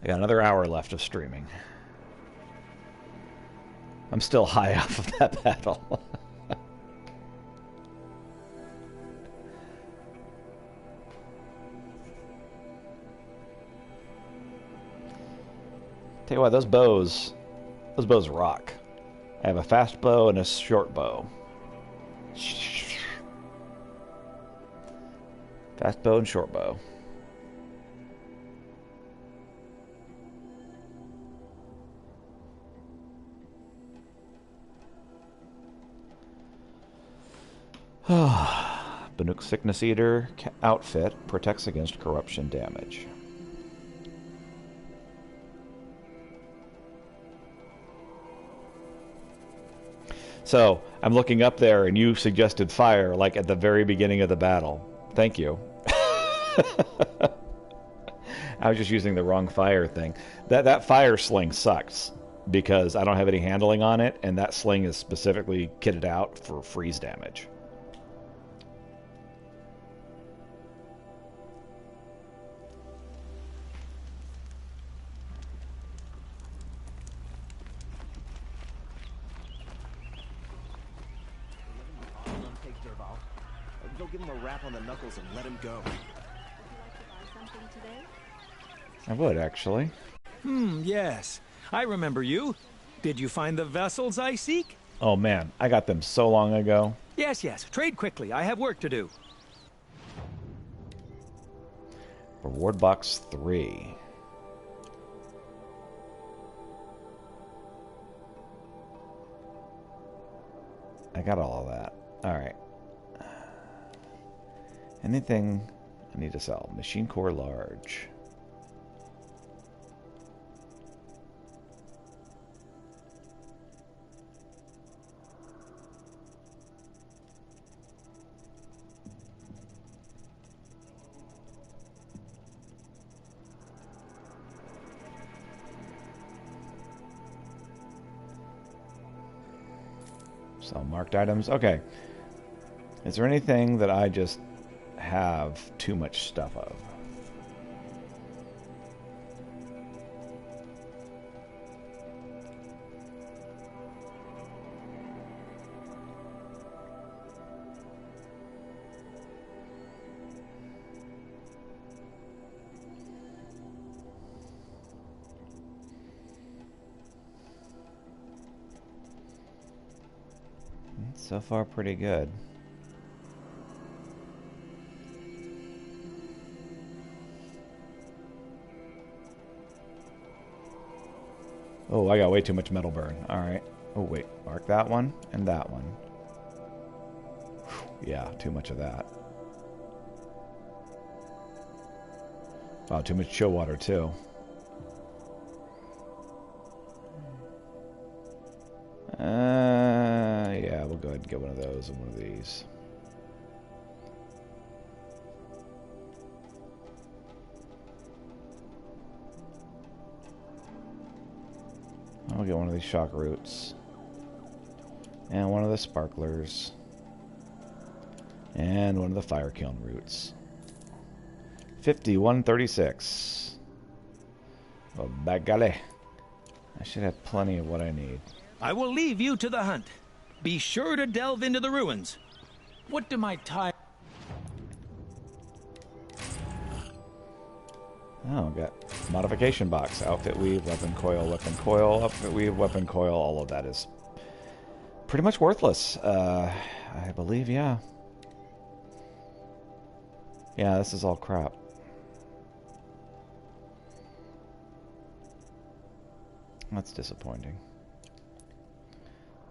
I got another hour left of streaming. I'm still high off of that battle. Tell you what, those bows rock. I have a fast bow and a short bow. Fast bow and short bow. Banuk Sickness Eater outfit protects against corruption damage. So, I'm looking up there and you suggested fire, like at the very beginning of the battle. Thank you. I was just using the wrong fire thing. That fire sling sucks, because I don't have any handling on it, and that sling is specifically kitted out for freeze damage. Go give him a rap on the knuckles and let him go. I would, actually. Yes. I remember you. Did you find the vessels I seek? Oh man, I got them so long ago. Yes, yes. Trade quickly. I have work to do. Reward box 3. I got all of that. Alright. Anything I need to sell? Machine core large. Sell marked items. Okay. Is there anything that I just have too much stuff of? So far, pretty good. Oh, I got way too much metal burn. Alright. Oh, wait. Mark that one and that one. Whew, yeah, too much of that. Wow, too much chill water, too. Yeah, we'll go ahead and get one of those and one of these. I'll get one of these shock roots. And one of the sparklers. And one of the fire kiln roots. 5136. Oh, bagale. I should have plenty of what I need. I will leave you to the hunt. Be sure to delve into the ruins. What do my tie... Oh, got modification box. Outfit weave, weapon coil, outfit weave, weapon coil. All of that is pretty much worthless. I believe, yeah. Yeah, this is all crap. That's disappointing.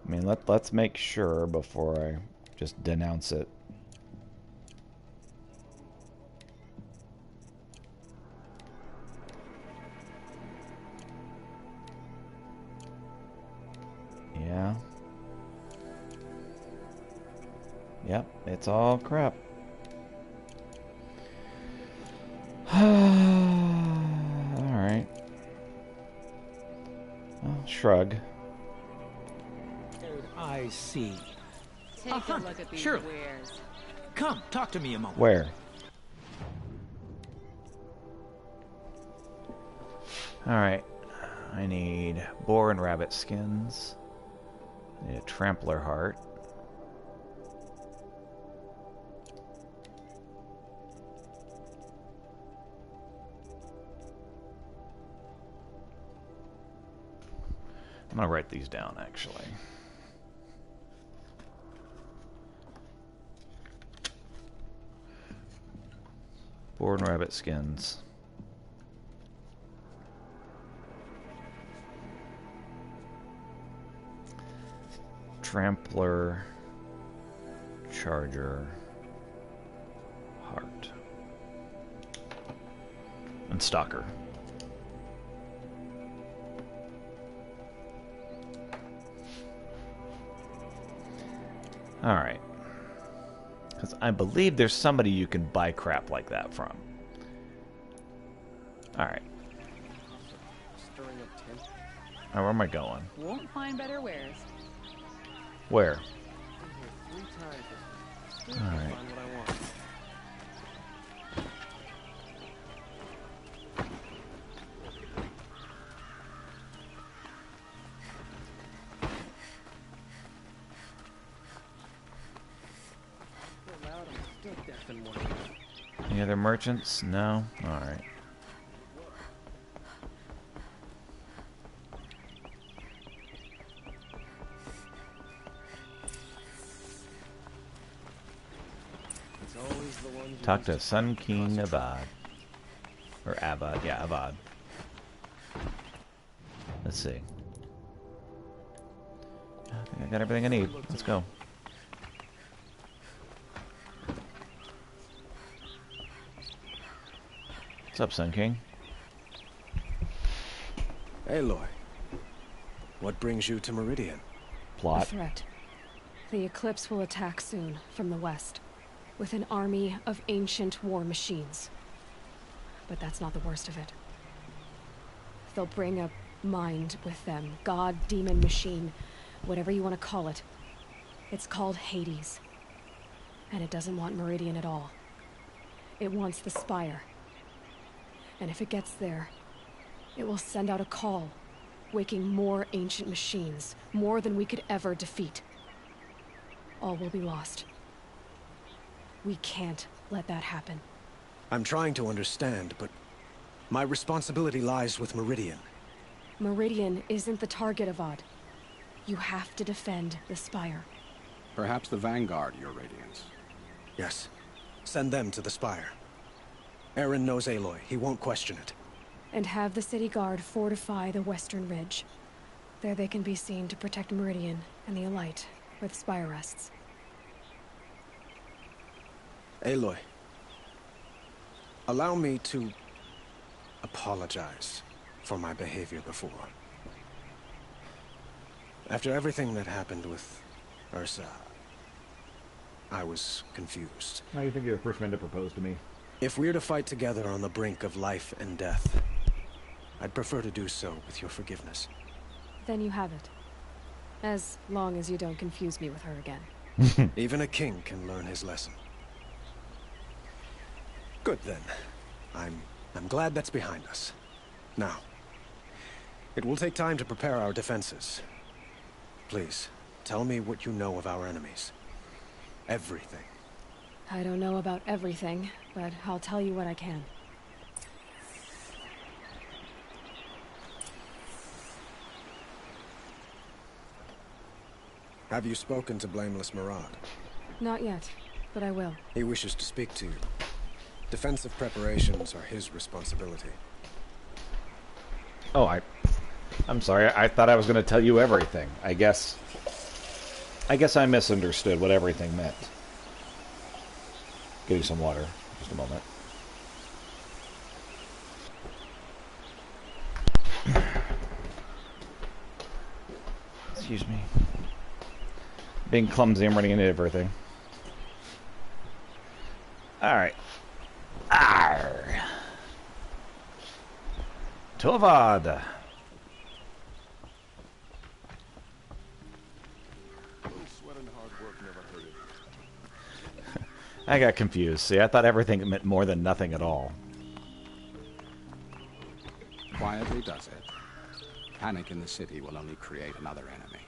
I mean, let's make sure before I just denounce it. Yeah. Yep, it's all crap. Alright. Well, shrug. I see. Take a look at these Surely. wares. Come, talk to me a moment. Where? Alright. I need boar and rabbit skins. I need a trampler heart. I'm gonna write these down, actually. Boar and rabbit skins. Trampler, charger, heart, and stalker. All right. Because I believe there's somebody you can buy crap like that from. All right. Now, where am I going? Won't find better wares. Where? All right. Any other merchants? No? Alright. Talk to Sun King Avad. Or Avad, yeah, Avad. Let's see. I think I got everything I need. Let's go. What's up, Sun King? Aloy, what brings you to Meridian? A threat. The Eclipse will attack soon, from the west, with an army of ancient war machines. But that's not the worst of it. They'll bring a mind with them. God, demon, machine, whatever you want to call it. It's called Hades. And it doesn't want Meridian at all. It wants the Spire. And if it gets there, it will send out a call, waking more ancient machines, more than we could ever defeat. All will be lost. We can't let that happen. I'm trying to understand, but my responsibility lies with Meridian. Meridian isn't the target, Avad. You have to defend the Spire. Perhaps the Vanguard, Your Radiance. Yes. Send them to the Spire. Eren knows Aloy. He won't question it. And have the city guard fortify the western ridge. There they can be seen to protect Meridian and the Elite, where the Spire rests. Aloy, allow me to apologize for my behavior before. After everything that happened with Ursa, I was confused. How do you think you're the first man to propose to me? If we're to fight together on the brink of life and death, I'd prefer to do so with your forgiveness. Then you have it. As long as you don't confuse me with her again. Even a king can learn his lesson. Good then. I'm glad that's behind us. Now, it will take time to prepare our defenses. Please, tell me what you know of our enemies. Everything. I don't know about everything, but I'll tell you what I can. Have you spoken to Blameless Marad? Not yet, but I will. He wishes to speak to you. Defensive preparations are his responsibility. Oh, I'm sorry. I thought I was going to tell you everything. I guess I misunderstood what everything meant. Getting some water. Just a moment. Excuse me. Being clumsy, I'm running into everything. Alright. Arr. Tovad. I got confused. See, I thought everything meant more than nothing at all. Quietly does it. Panic in the city will only create another enemy.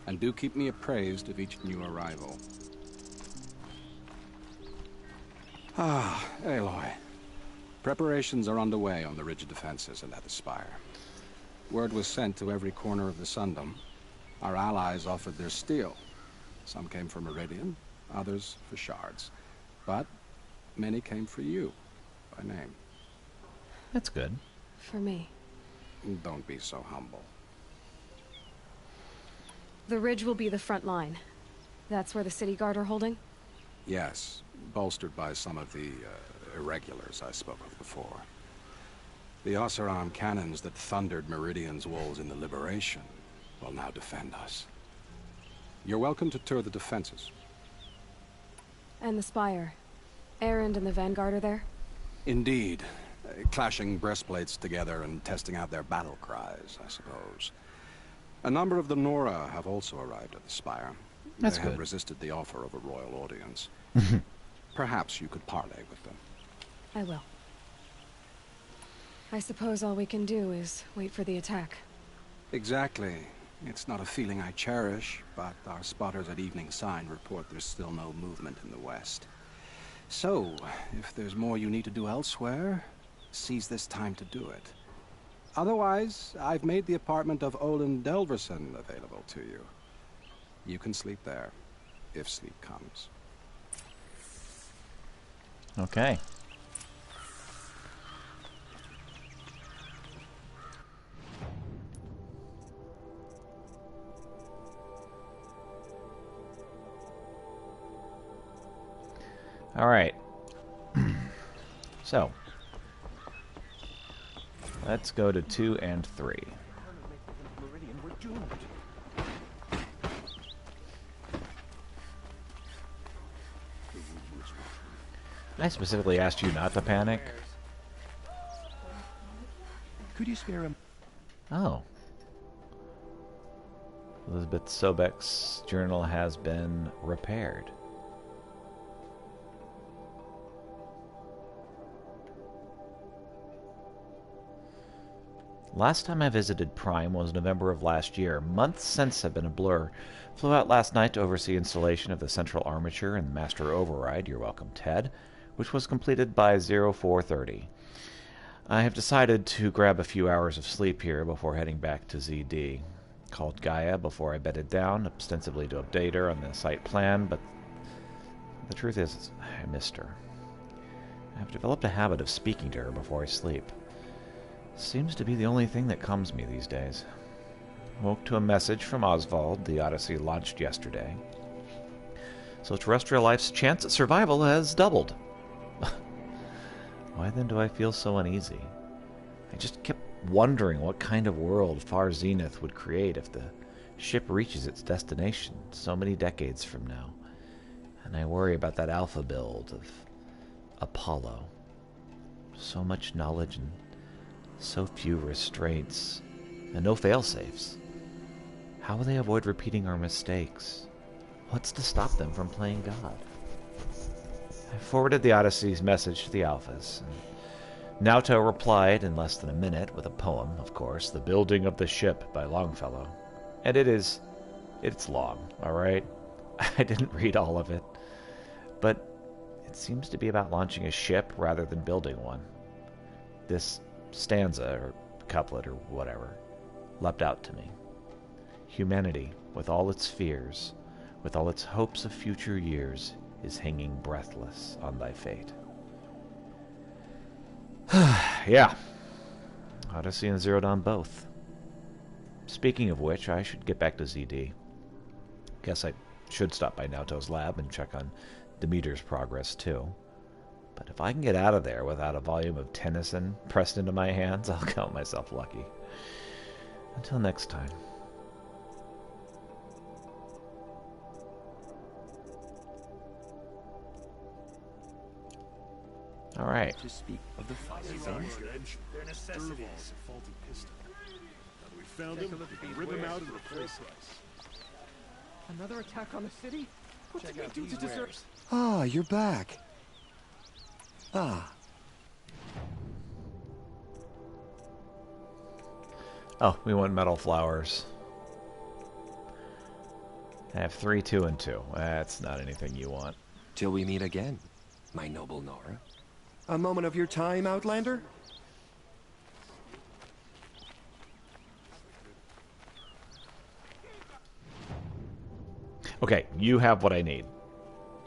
And do keep me appraised of each new arrival. Ah, Aloy. Preparations are underway on the ridge defenses and at the Spire. Word was sent to every corner of the Sundom. Our allies offered their steel. Some came for Meridian, others for shards. But many came for you, by name. That's good. For me. Don't be so humble. The ridge will be the front line. That's where the city guard are holding? Yes, bolstered by some of the irregulars I spoke of before. The Oseram cannons that thundered Meridian's walls in the Liberation will now defend us. You're welcome to tour the defenses. And the Spire. Erend and the Vanguard are there? Indeed. Clashing breastplates together and testing out their battle cries, I suppose. A number of the Nora have also arrived at the Spire. That's they good. have resisted the offer of a royal audience. Perhaps you could parley with them. I will. I suppose all we can do is wait for the attack. Exactly. It's not a feeling I cherish, but our spotters at Evening Sign report there's still no movement in the west. So, if there's more you need to do elsewhere, seize this time to do it. Otherwise, I've made the apartment of Olin Delverson available to you. You can sleep there, if sleep comes. Okay. All right. So, let's go to 2 and 3. I specifically asked you not to panic. Could you spare him? Oh. Elizabeth Sobek's journal has been repaired. Last time I visited Prime was November of last year. Months since have been a blur. Flew out last night to oversee installation of the central armature and master override, you're welcome, Ted, which was completed by 0430. I have decided to grab a few hours of sleep here before heading back to ZD. Called Gaia before I bedded down, ostensibly to update her on the site plan, but the truth is, I missed her. I've developed a habit of speaking to her before I sleep. Seems to be the only thing that calms me these days. Woke to a message from Oswald. The Odyssey launched yesterday. So terrestrial life's chance at survival has doubled. Why then do I feel so uneasy? I just kept wondering what kind of world Far Zenith would create if the ship reaches its destination so many decades from now. And I worry about that alpha build of Apollo. So much knowledge and so few restraints, and no fail-safes. How will they avoid repeating our mistakes? What's to stop them from playing God? I forwarded the Odyssey's message to the Alphas. And Naoto replied in less than a minute with a poem, of course, The Building of the Ship by Longfellow. And it's long, alright? I didn't read all of it. But it seems to be about launching a ship rather than building one. This stanza, or couplet, or whatever, leapt out to me. Humanity, with all its fears, with all its hopes of future years, is hanging breathless on thy fate. Yeah. Odyssey and Zero Dawn both. Speaking of which, I should get back to ZD. Guess I should stop by Naoto's lab and check on Demeter's progress, too. But if I can get out of there without a volume of Tennyson pressed into my hands, I'll count myself lucky. Until next time. All right. To speak of the fire zones, their necessities. Faulty piston. Now that we found him, we can rip him out and replace him. Another attack on the city? What did we do to deserve? Ah, you're back. Ah. Oh, we want metal flowers. I have 3, 2, and 2. That's not anything you want. Till we meet again, my noble Nora. A moment of your time, Outlander? Okay, you have what I need.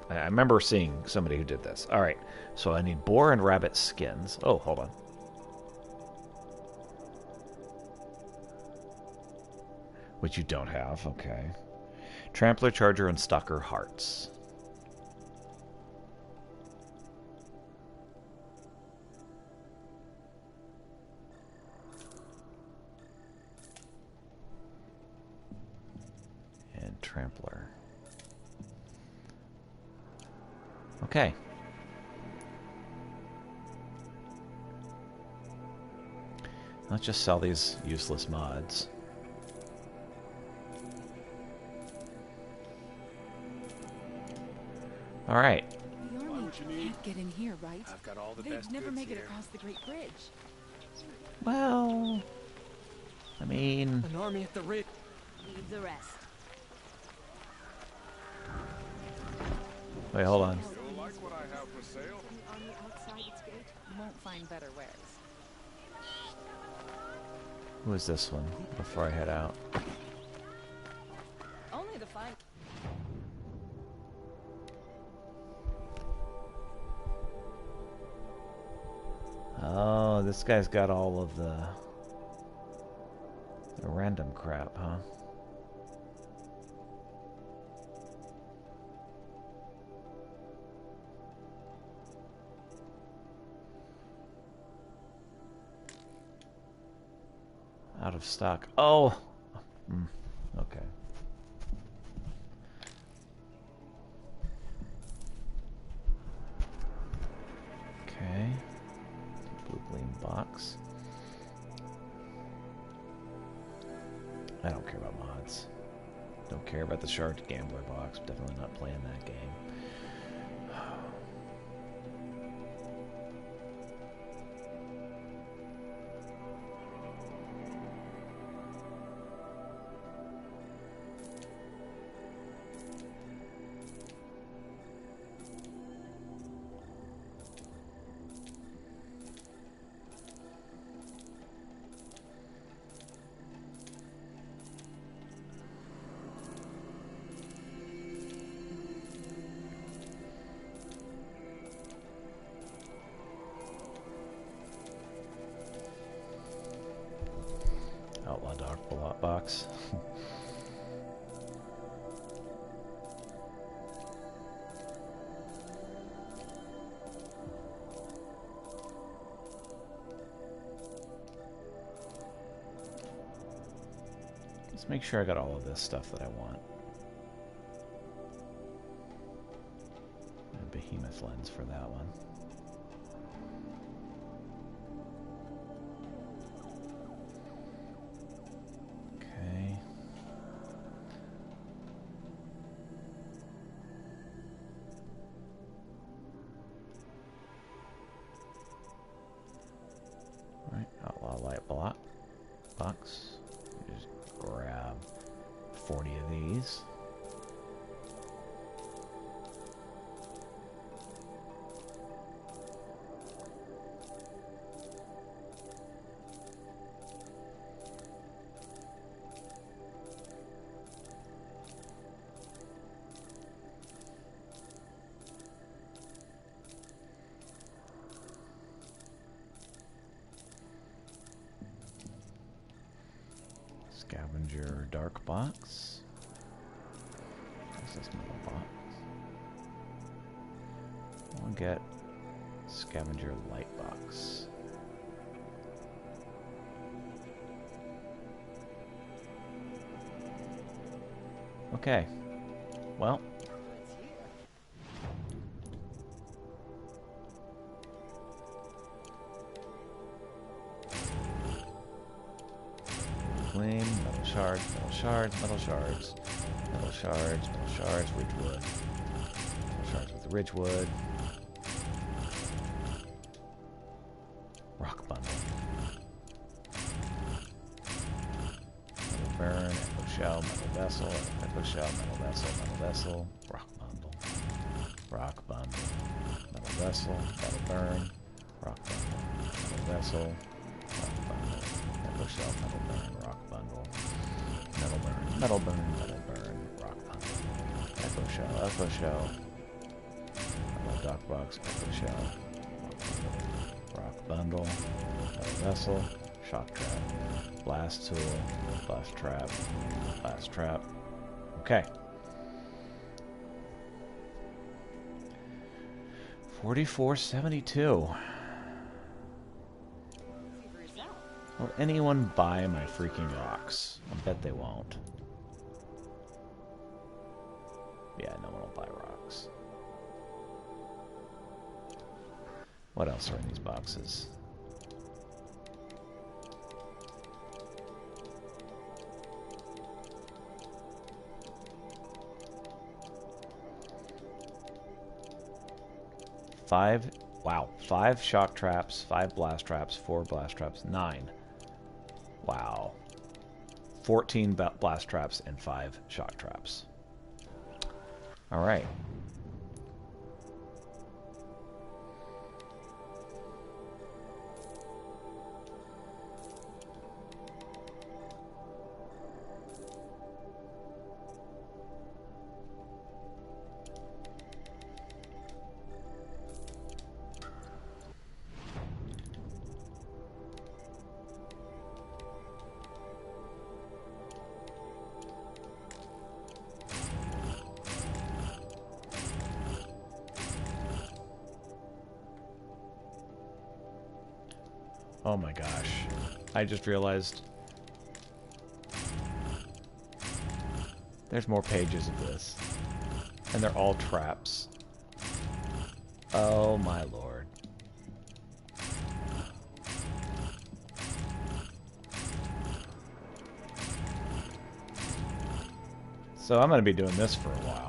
I remember seeing somebody who did this. All right, so I need boar and rabbit skins. Oh, hold on. Which you don't have, okay. Trampler, Charger, and Stalker hearts. And Trampler. Okay. Let's just sell these useless mods. All right. The army can't get in here, right? I've got all the They'd best never goods make it here. across the Great Bridge. Well, I mean... An army at the ridge. Leave the rest. Wait, hold on. You'll like what I have for sale. You won't find better wares. Who is this one before I head out? Only the fine. Oh, Oh, this guy's got all of the random crap, huh? Out of stock. Oh! Okay. Okay. Blue gleam box. I don't care about mods. Don't care about the Shark Gambler box. Definitely not playing that game. Outlaw Dark box. Let's make sure I got all of this stuff that I want. And Behemoth lens for that one. Okay. All right, Outlaw Light block box. Just grab 40 of these. Scavenger dark box. What's this middle box? I'll get scavenger light box. Okay. Well. Flame, metal shards, metal shards, metal shards, metal shards, metal shards, ridgewood. Metal shards with ridgewood. Rock bundle. Metal burn, echo shell, metal vessel, echo shell, metal vessel, metal vessel, rock bundle. Rock bundle. Metal vessel, metal burn, rock bundle. Metal vessel, rock bundle. Echo shell, metal burn, rock bundle. Metal burn, metal burn, metal burn, rock bundle. Echo shell, metal dock box, echo shell, rock bundle, metal vessel, shock trap, blast tool, blast trap, blast trap. Okay. 4472. Will anyone buy my freaking rocks? I bet they won't. Yeah, no one will buy rocks. What else are in these boxes? Five shock traps, 5 blast traps, 4 blast traps, 9. Wow. 14 blast traps and 5 shock traps. All right. Oh my gosh. I just realized there's more pages of this. And they're all traps. Oh my lord. So I'm going to be doing this for a while.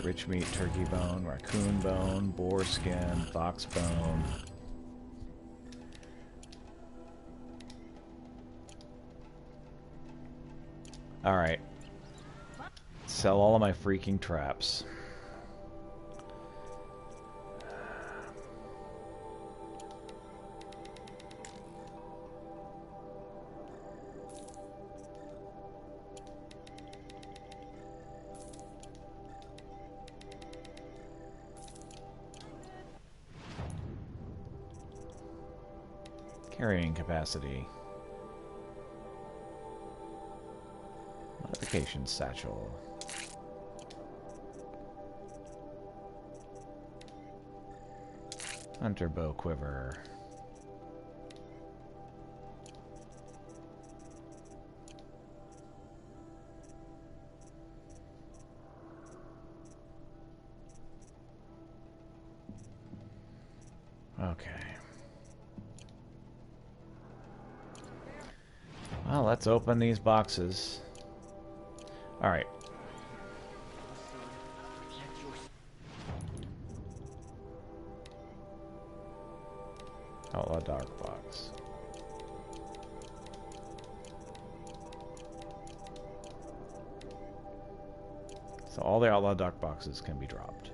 Rich meat, turkey bone, raccoon bone, boar skin, fox bone. Alright. Sell all of my freaking traps. Carrying capacity. Modification satchel. Hunter bow quiver. Okay. Well, let's open these boxes. Alright. Outlaw dark box. So all the outlaw dark boxes can be dropped.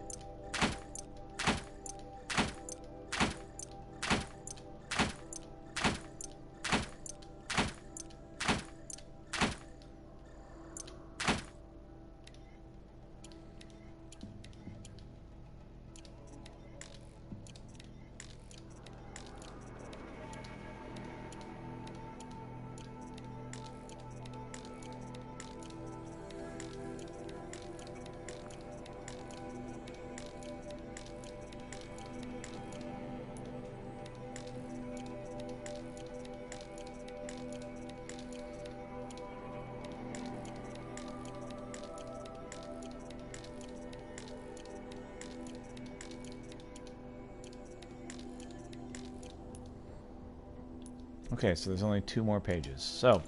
Okay, so there's only 2 more pages. So,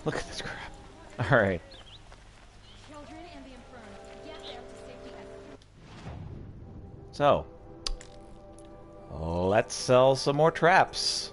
look at this crap. All right. So, let's sell some more traps.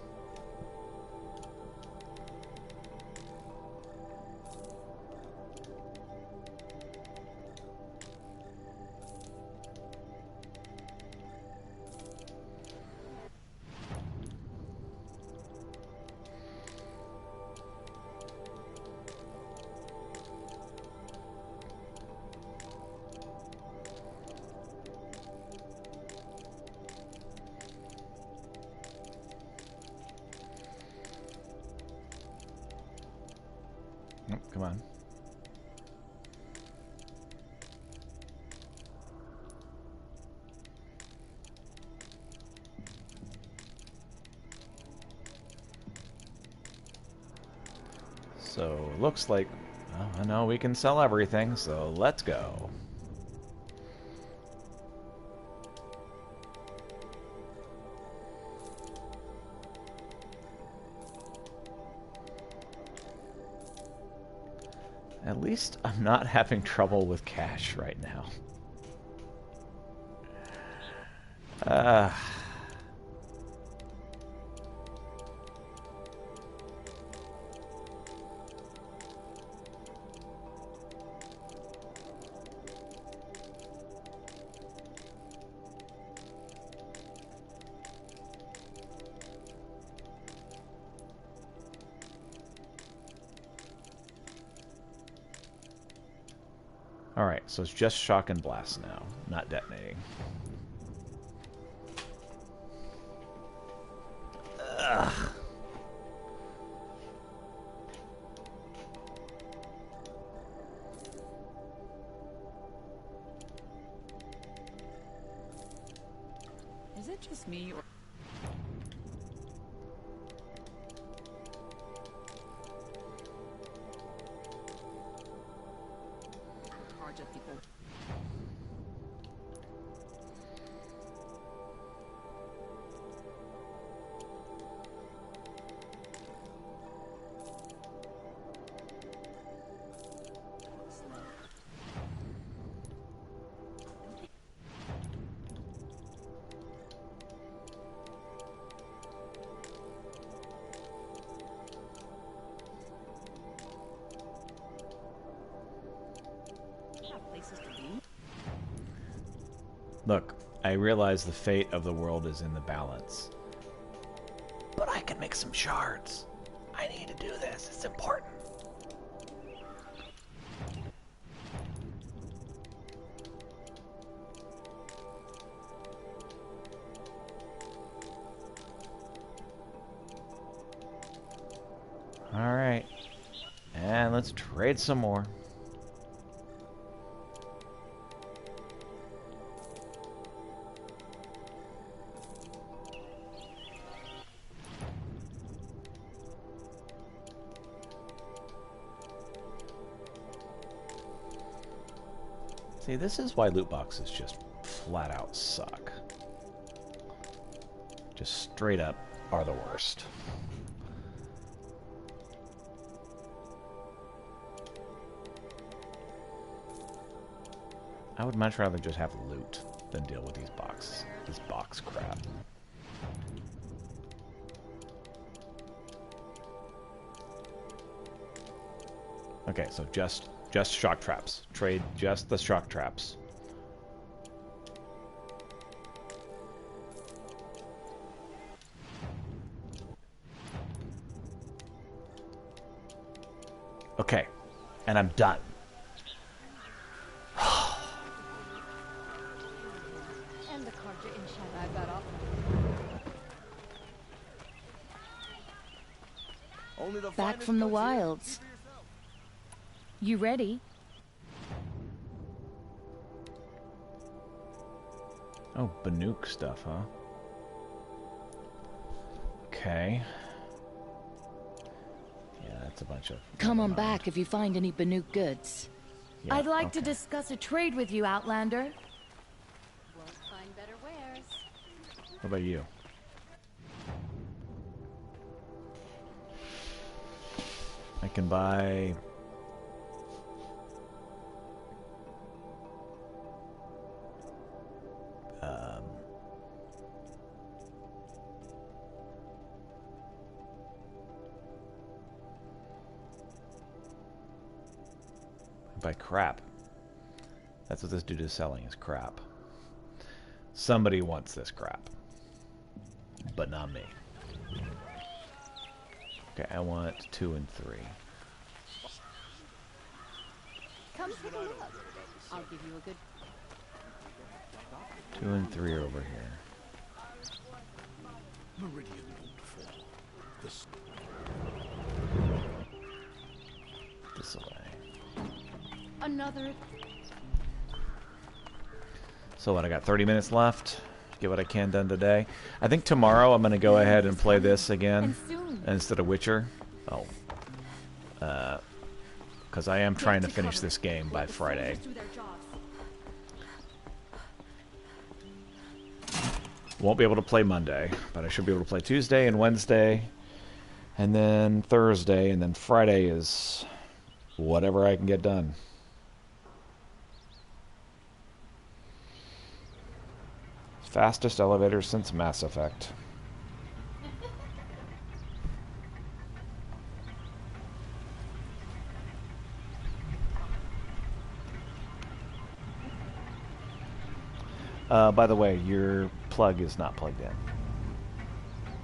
Oh, come on. So, looks like, well, I know we can sell everything, so let's go. At least I'm not having trouble with cash right now. Alright, so it's just shock and blast now, not detonating. Ugh. Is it just me or... people. Look, I realize the fate of the world is in the balance. But I can make some shards. I need to do this. It's important. Alright. And let's trade some more. See, this is why loot boxes just flat out suck. Just straight up are the worst. I would much rather just have loot than deal with these this box crap. Okay, so just shock traps. Trade just the shock traps. Okay, and I'm done. Back from the wilds. You ready? Oh, Banuk stuff, huh? Okay. Yeah, that's a bunch of... Come on back if you find any Banuk goods. Yeah, I'd like to discuss a trade with you, Outlander. Won't find better wares. What about you? I can buy... buy crap. That's what this dude is selling, is crap. Somebody wants this crap. But not me. Okay, I want 2 and 3. Come take a look. I'll give you a good... 2 and 3 are over here. Meridian won't fall. This way. Another... So what, I got 30 minutes left. Get what I can done today. I think tomorrow I'm going to go ahead and play this again instead of Witcher. Oh. Because I am trying to finish this game by Friday. Won't be able to play Monday, but I should be able to play Tuesday and Wednesday, and then Thursday, and then Friday is whatever I can get done. Fastest elevator since Mass Effect. By the way, your plug is not plugged in.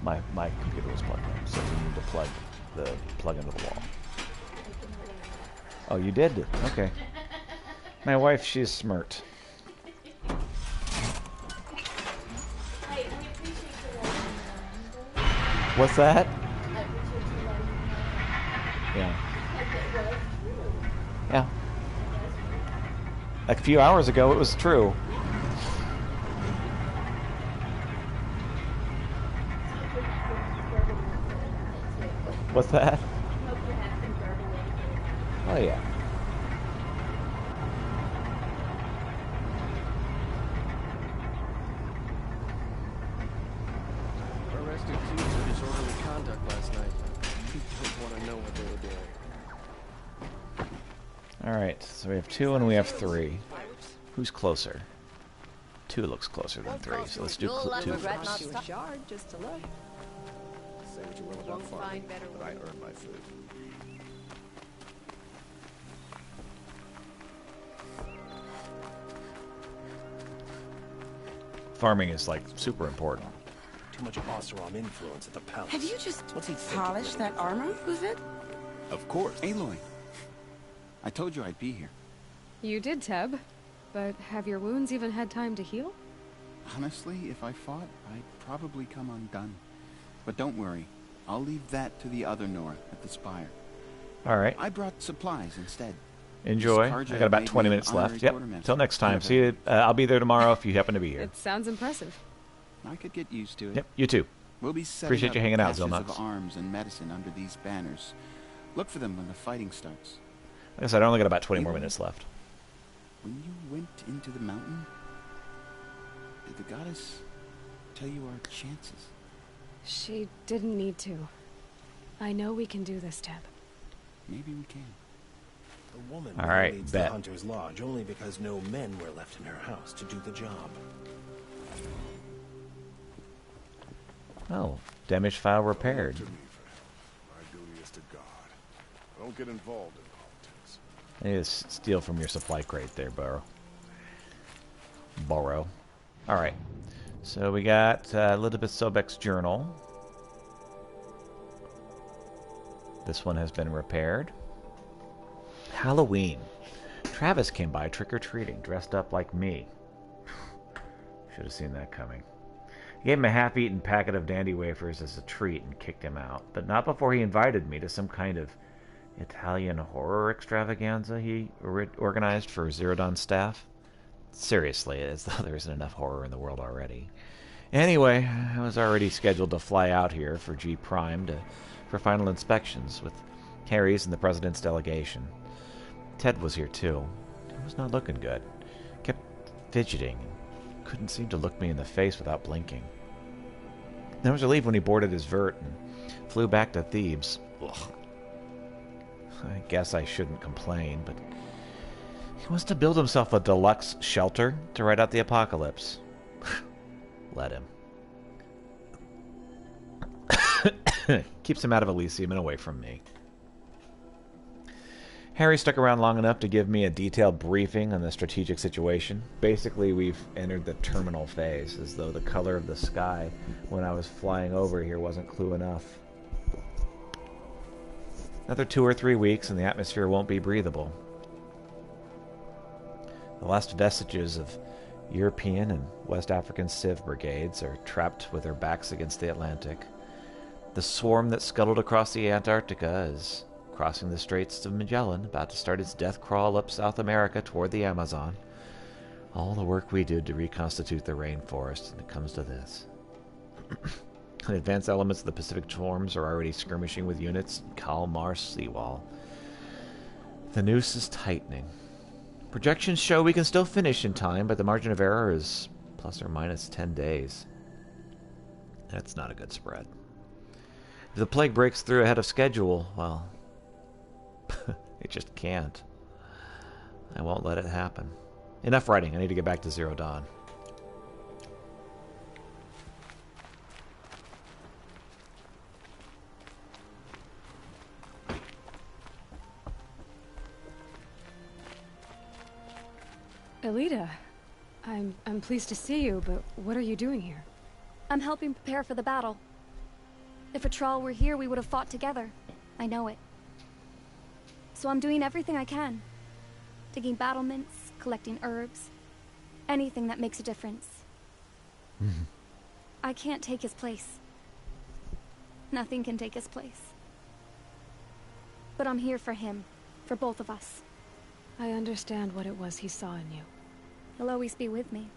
My computer was plugged in, so you need to plug into the wall. Oh, you did? Okay. My wife, she's smart. What's that? Yeah. Yeah. Like a few hours ago, it was true. What's that? Oh, yeah. Arrested two for disorderly conduct last night. People don't want to know what they were doing. Alright, so we have 2 and we have 3. Who's closer? 2 looks closer than 3, so let's do 2 first. Just to look. Say what you will about farming, but I earn my food. Farming is like super important. Too much Oseram influence at the palace. Have you just What's he thinking? polished that armor, Uvid? Of course. Aloy, I told you I'd be here. You did, Teb. But have your wounds even had time to heal? Honestly, if I fought, I'd probably come undone. But don't worry. I'll leave that to the other Nora at the Spire. Alright. I brought supplies instead. Enjoy. I got about 20 minutes left. Yep. Till next time. See you. I'll be there tomorrow if you happen to be here. It sounds impressive. I could get used to it. Yep. You too. We'll be setting Appreciate up you hanging out, caches Zilnux. of arms and medicine under these banners. Look for them when the fighting starts. Like I said, I only got about 20 more minutes left. When you went into the mountain, did the goddess tell you our chances? She didn't need to. I know we can do this, Teb. Maybe we can. The woman All right, leads bet. the Hunter's Lodge only because no men were left in her house to do the job. Oh, damage file repaired. To me, my duty is to God. I don't get involved in politics. I need to steal from your supply crate there, Borrow. Alright. So we got Elizabeth Sobek's journal. This one has been repaired. Halloween. Travis came by trick-or-treating, dressed up like me. Should have seen that coming. I gave him a half-eaten packet of dandy wafers as a treat and kicked him out, but not before he invited me to some kind of Italian horror extravaganza he organized for Zero Dawn's staff. Seriously, as though there isn't enough horror in the world already. Anyway, I was already scheduled to fly out here for G Prime for final inspections with Harry's and the President's delegation. Ted was here too. He was not looking good. Kept fidgeting and couldn't seem to look me in the face without blinking. I was relieved when he boarded his vert and flew back to Thebes. Ugh. I guess I shouldn't complain, but he wants to build himself a deluxe shelter to ride out the apocalypse. Let him. Keeps him out of Elysium and away from me. Harry stuck around long enough to give me a detailed briefing on the strategic situation. Basically, we've entered the terminal phase, as though the color of the sky when I was flying over here wasn't clue enough. Another 2 or 3 weeks and the atmosphere won't be breathable. The last vestiges of European and West African Civ brigades are trapped with their backs against the Atlantic. The swarm that scuttled across the Antarctica is crossing the Straits of Magellan, about to start its death crawl up South America toward the Amazon. All the work we did to reconstitute the rainforest, and it comes to this. The advanced elements of the Pacific swarms are already skirmishing with units in Kalmar seawall. The noose is tightening. Projections show we can still finish in time, but the margin of error is plus or minus 10 days. That's not a good spread. If the plague breaks through ahead of schedule, well, it just can't. I won't let it happen. Enough writing. I need to get back to Zero Dawn. Elita, I'm pleased to see you, but what are you doing here? I'm helping prepare for the battle. If Atral were here, we would have fought together. I know it. So I'm doing everything I can. Digging battlements, collecting herbs. Anything that makes a difference. I can't take his place. Nothing can take his place. But I'm here for him. For both of us. I understand what it was he saw in you. He'll always be with me.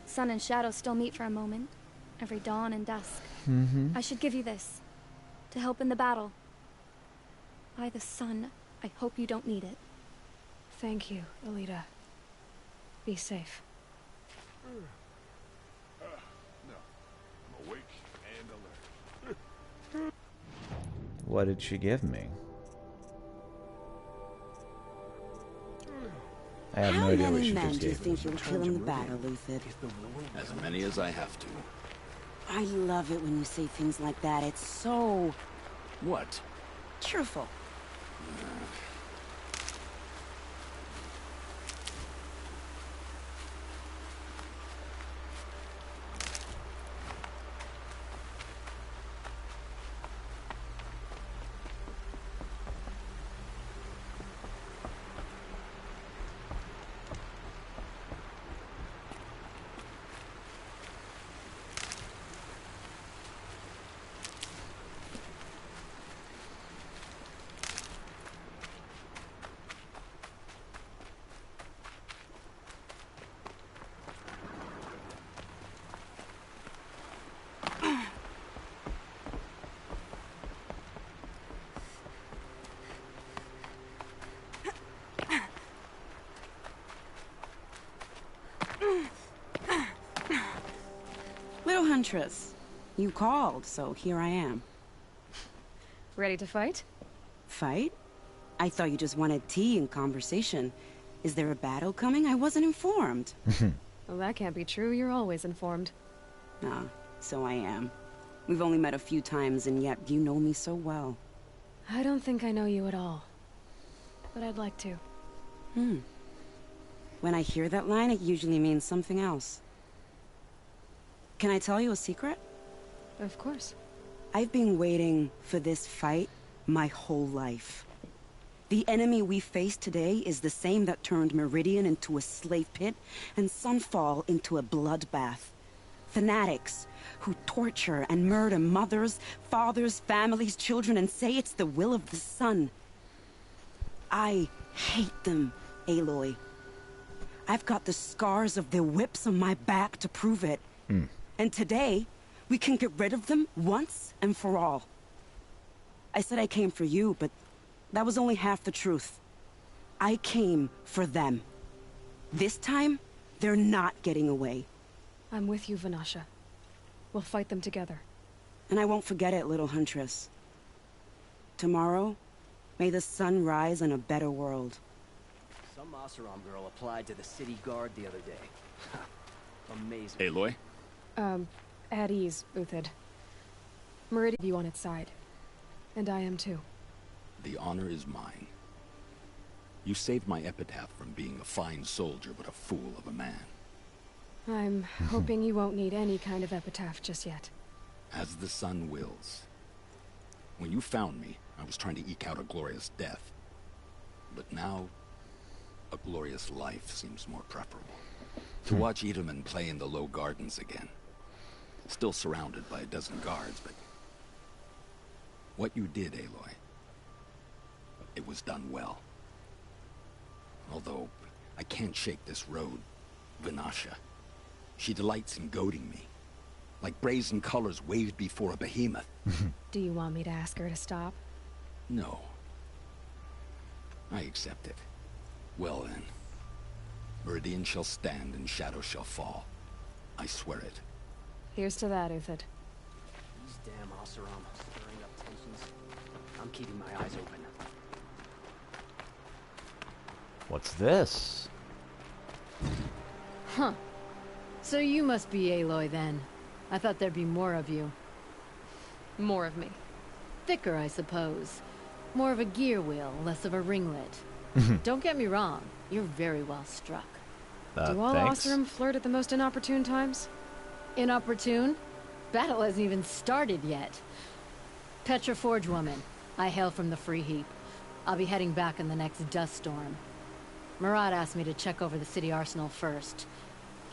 Sun and shadow still meet for a moment. Every dawn and dusk. I should give you this. To help in the battle. By the sun, I hope you don't need it. Thank you, Alita. Be safe. No. I'm awake and alert. What did she give me? I have no idea what she men just do you gave me. think you'll kill in the battle, Luthid? As many as I have to. I love it when you say things like that. It's so... What? cheerful. Little Huntress, you called, so here I am. Ready to fight? Fight? I thought you just wanted tea and conversation. Is there a battle coming? I wasn't informed. Well, that can't be true. You're always informed. Ah, so I am. We've only met a few times, and yet you know me so well. I don't think I know you at all. But I'd like to. When I hear that line, it usually means something else. Can I tell you a secret? Of course. I've been waiting for this fight my whole life. The enemy we face today is the same that turned Meridian into a slave pit and Sunfall into a bloodbath. Fanatics who torture and murder mothers, fathers, families, children, and say it's the will of the sun. I hate them, Aloy. I've got the scars of their whips on my back to prove it. And today, we can get rid of them once and for all. I said I came for you, but that was only half the truth. I came for them. This time, they're not getting away. I'm with you, Vanasha. We'll fight them together. And I won't forget it, little Huntress. Tomorrow, may the sun rise in a better world. Some Oseram girl applied to the city guard the other day. Amazing. Aloy? At ease, Uthid. Meridian you on its side. And I am too. The honor is mine. You saved my epitaph from being a fine soldier, but a fool of a man. I'm hoping you won't need any kind of epitaph just yet. As the sun wills. When you found me, I was trying to eke out a glorious death. But now, a glorious life seems more preferable. To watch Edelman play in the low gardens again. Still surrounded by a dozen guards, but... what you did, Aloy, it was done well. Although, I can't shake this road, Vanasha. She delights in goading me. Like brazen colors waved before a behemoth. Do you want me to ask her to stop? No. I accept it. Well then. Meridian shall stand and shadow shall fall. I swear it. Here's to that, Uthid. These damn Oseram stirring up tensions. I'm keeping my eyes open. What's this? Huh. So you must be Aloy then. I thought there'd be more of you. More of me. Thicker, I suppose. More of a gear wheel, less of a ringlet. Don't get me wrong, you're very well struck. Do all Oseram flirt at the most inopportune times? Inopportune? Battle hasn't even started yet. Petra Forge woman. I hail from the Free Heap. I'll be heading back in the next dust storm. Marat asked me to check over the city arsenal first.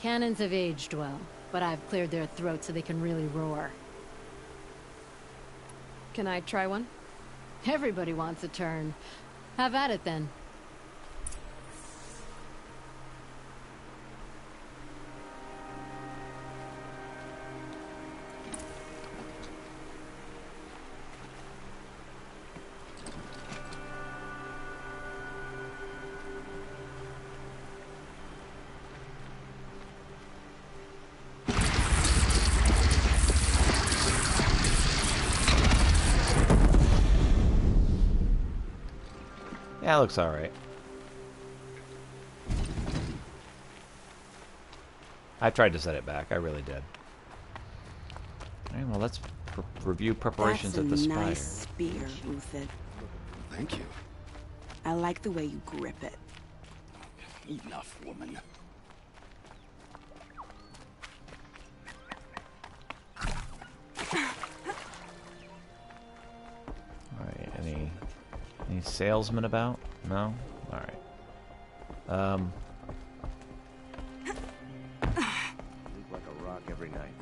Cannons have aged well, but I've cleared their throats so they can really roar. Can I try one? Everybody wants a turn. Have at it then. Yeah, it looks alright. I tried to set it back. I really did. Alright, well, let's review preparations at the spire. That's a nice spear, Ruthed. Thank you. I like the way you grip it. Enough, woman. Alright, any salesmen about? No? Alright. Sleep like a rock every night.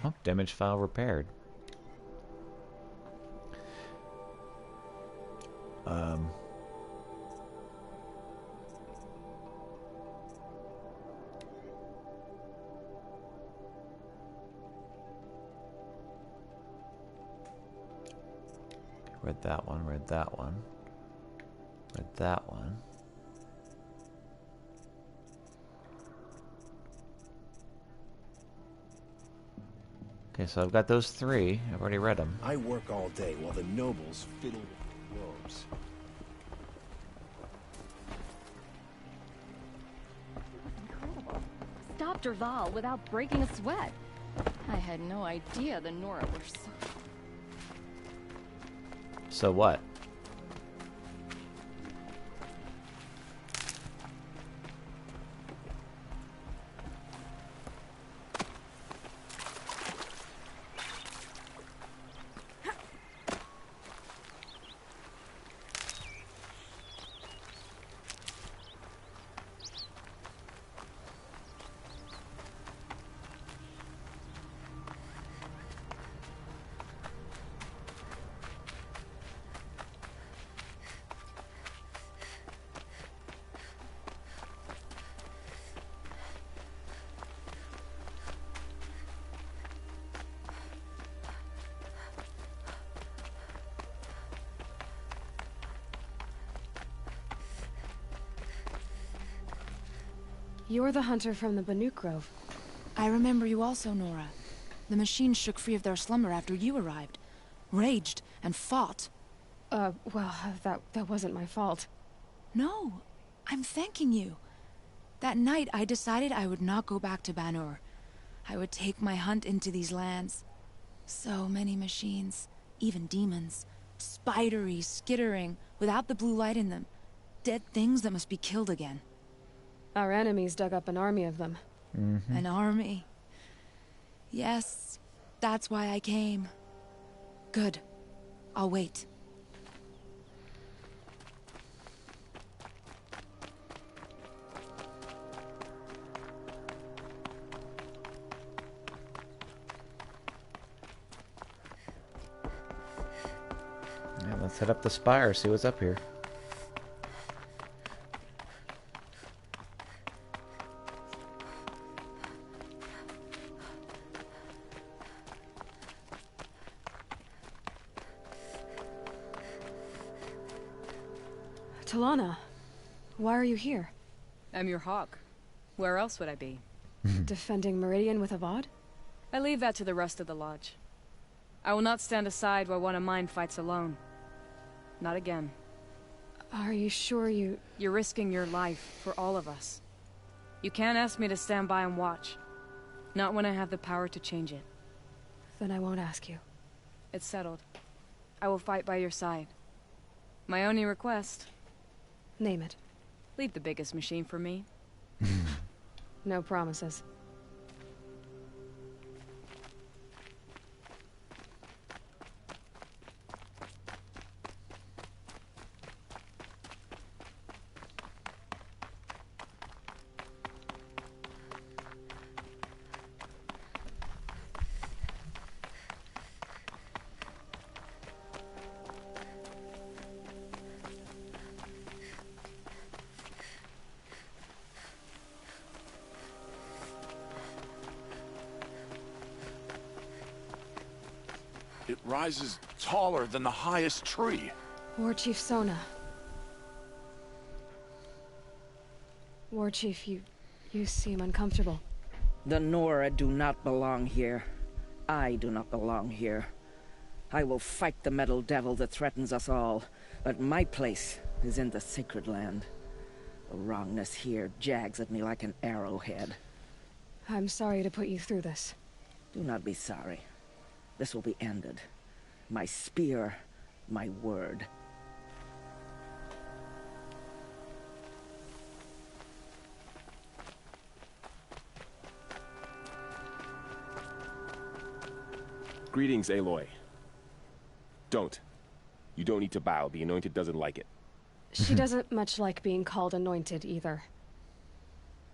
Oh, damage file repaired. Read that one, read that one. Read that one. Okay, so I've got those three. I've already read them. I work all day while the nobles fiddle with robes. Incredible. Stop Derval without breaking a sweat. I had no idea the Nora were so... So what? You're the hunter from the Banuk Grove. I remember you also, Nora. The machines shook free of their slumber after you arrived. Raged and fought. Well, that wasn't my fault. No, I'm thanking you. That night, I decided I would not go back to Banur. I would take my hunt into these lands. So many machines, even demons. Spidery, skittering, without the blue light in them. Dead things that must be killed again. Our enemies dug up an army of them. Mm-hmm. An army. Yes, that's why I came. Good. I'll wait. Yeah, let's head up the spire, see what's up here. Talana, why are you here? I'm your hawk. Where else would I be? Defending Meridian with Avad? I leave that to the rest of the Lodge. I will not stand aside while one of mine fights alone. Not again. Are you sure you... You're risking your life for all of us. You can't ask me to stand by and watch. Not when I have the power to change it. Then I won't ask you. It's settled. I will fight by your side. My only request... Name it. Leave the biggest machine for me. No promises. It rises taller than the highest tree. War Chief Sona. War Chief, you seem uncomfortable. The Nora do not belong here. I do not belong here. I will fight the metal devil that threatens us all, but my place is in the sacred land. The wrongness here jags at me like an arrowhead. I'm sorry to put you through this. Do not be sorry. This will be ended. My spear, my word. Greetings, Aloy. Don't. You don't need to bow. The Anointed doesn't like it. She doesn't much like being called Anointed, either.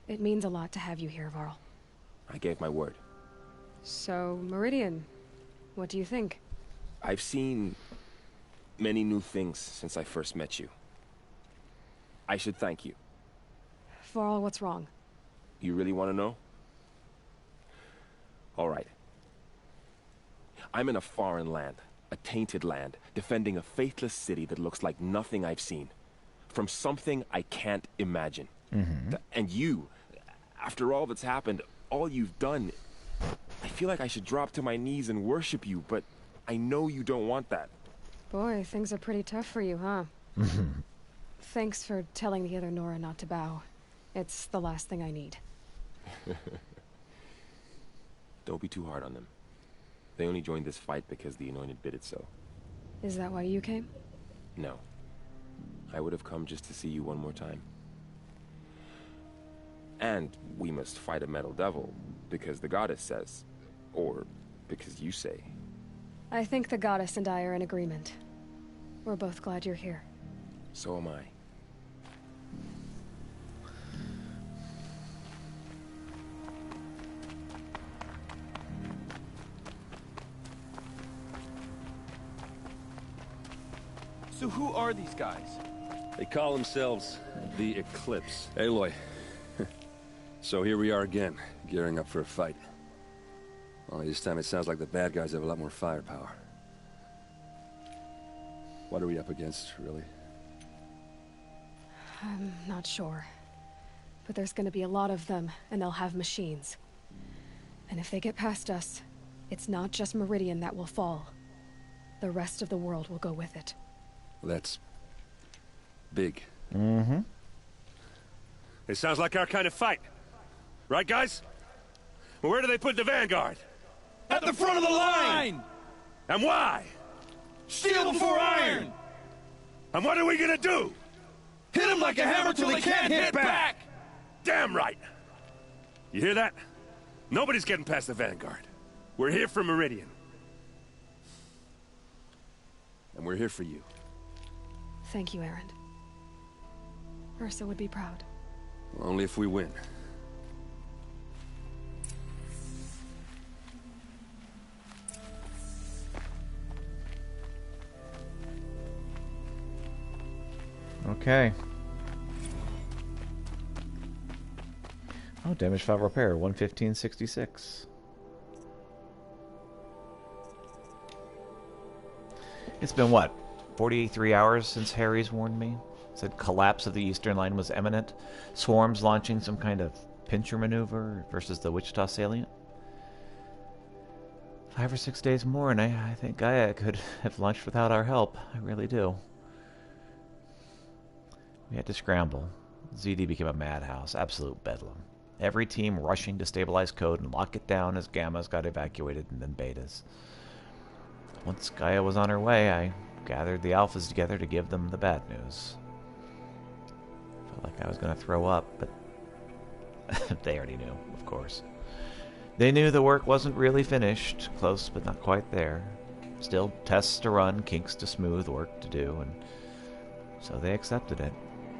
It means a lot to have you here, Varl. I gave my word. So, Meridian, what do you think? I've seen many new things since I first met you. I should thank you. Varl, what's wrong? You really want to know? All right. I'm in a foreign land, a tainted land, defending a faithless city that looks like nothing I've seen. From something I can't imagine. And you, after all that's happened, all you've done, I feel like I should drop to my knees and worship you, but I know you don't want that. Boy, things are pretty tough for you, huh? Thanks for telling the other Nora not to bow. It's the last thing I need. Don't be too hard on them. They only joined this fight because the Anointed bid it so. Is that why you came? No. I would have come just to see you one more time. And we must fight a metal devil, because the goddess says. Or because you say. I think the goddess and I are in agreement. We're both glad you're here. So am I. So who are these guys? They call themselves the Eclipse. Aloy. So here we are again, gearing up for a fight. Only this time it sounds like the bad guys have a lot more firepower. What are we up against, really? I'm not sure. But there's gonna be a lot of them, and they'll have machines. And if they get past us, it's not just Meridian that will fall. The rest of the world will go with it. That's big. It sounds like our kind of fight. Right, guys? Well, where do they put the Vanguard? At the front of the line! And why? Steel before iron! And what are we gonna do? Hit them like a hammer till they can't hit back! Damn right! You hear that? Nobody's getting past the Vanguard. We're here for Meridian. And we're here for you. Thank you, Erend. Ursa would be proud. Only if we win. Okay. Oh, damage file repair, 115.66. It's been what? 43 hours since Harry's warned me. Said collapse of the Eastern Line was imminent. Swarms launching some kind of pincher maneuver versus the Wichita salient. 5 or 6 days more, and I think Gaia could have launched without our help. I really do. We had to scramble. ZD became a madhouse, absolute bedlam. Every team rushing to stabilize code and lock it down as Gammas got evacuated and then Betas. Once Gaia was on her way, I gathered the Alphas together to give them the bad news. Felt like I was going to throw up, but they already knew, of course. They knew the work wasn't really finished, close but not quite there. Still tests to run, kinks to smooth, work to do, and so they accepted it.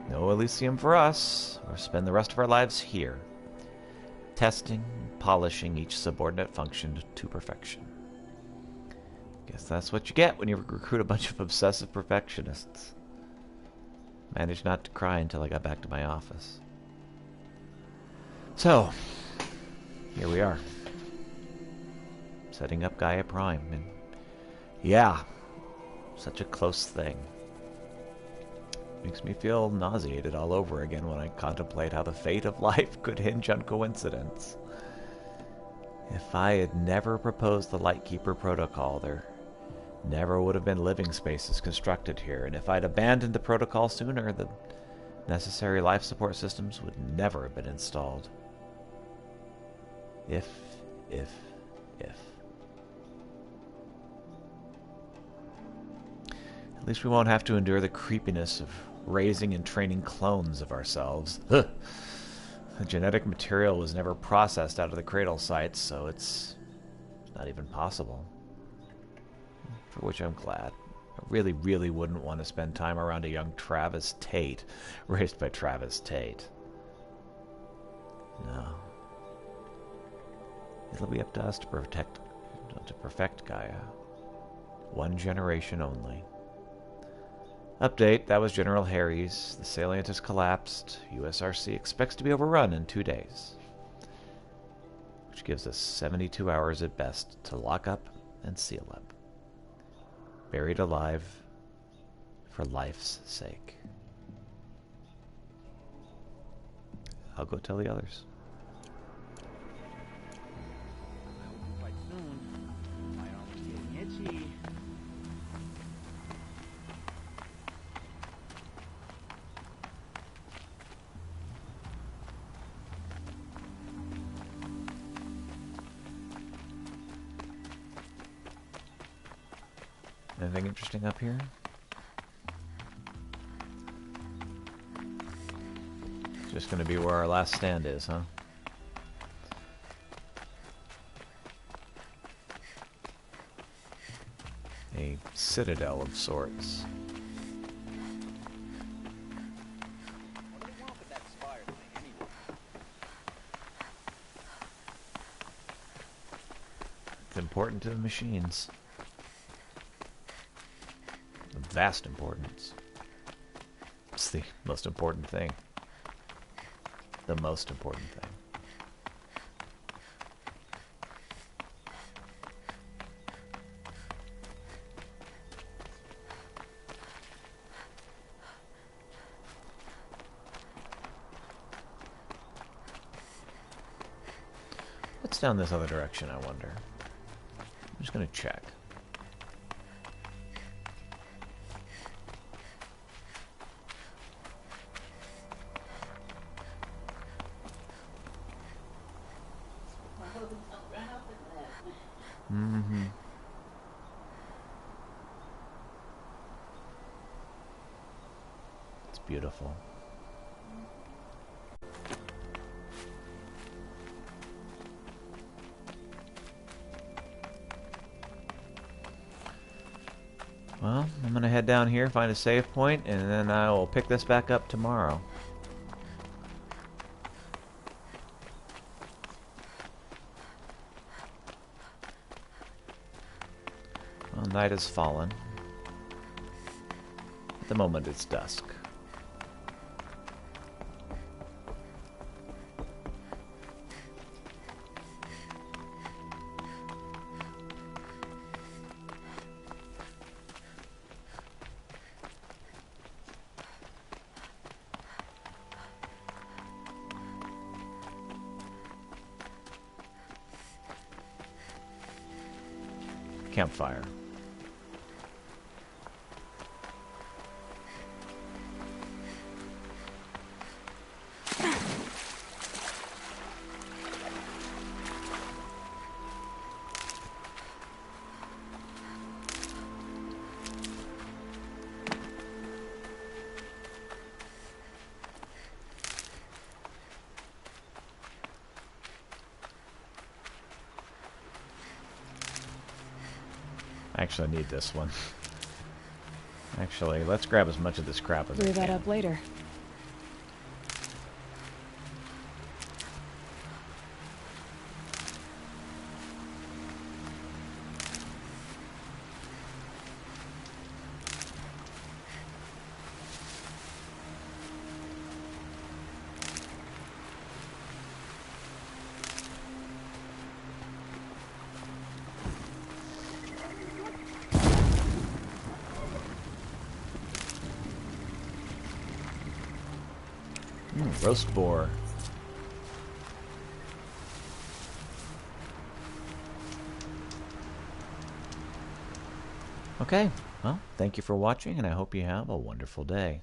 No Elysium for us. We'll spend the rest of our lives here, testing and polishing each subordinate function to perfection. Guess that's what you get when you recruit a bunch of obsessive perfectionists. Managed not to cry until I got back to my office. So, here we are. Setting up Gaia Prime, and Yeah, such a close thing. Makes me feel nauseated all over again when I contemplate how the fate of life could hinge on coincidence. If I had never proposed the Lightkeeper Protocol, there never would have been living spaces constructed here, and if I'd abandoned the protocol sooner, the necessary life support systems would never have been installed. If. At least we won't have to endure the creepiness of raising and training clones of ourselves. Ugh. The genetic material was never processed out of the cradle sites, so it's not even possible. For which I'm glad. I really, really wouldn't want to spend time around a young Travis Tate, raised by Travis Tate. No. It'll be up to us to perfect Gaia. One generation only. Update, that was General Harry's. The salient has collapsed. USRC expects to be overrun in 2 days. Which gives us 72 hours at best to lock up and seal up. Buried alive for life's sake. I'll go tell the others. Quite soon. My arm is getting itchy. Anything interesting up here? It's just going to be where our last stand is, huh? A citadel of sorts. It's important to the machines. Of vast importance. It's the most important thing. The most important thing. What's down this other direction, I wonder? I'm just gonna check. It's beautiful. Well, I'm gonna head down here, find a save point, and then I will pick this back up tomorrow. Well, night has fallen. At the moment, it's dusk. Campfire. Actually, I need this one. Actually, let's grab as much of this crap as we Brew can. that up later. Roast boar. Okay, well, thank you for watching, and I hope you have a wonderful day.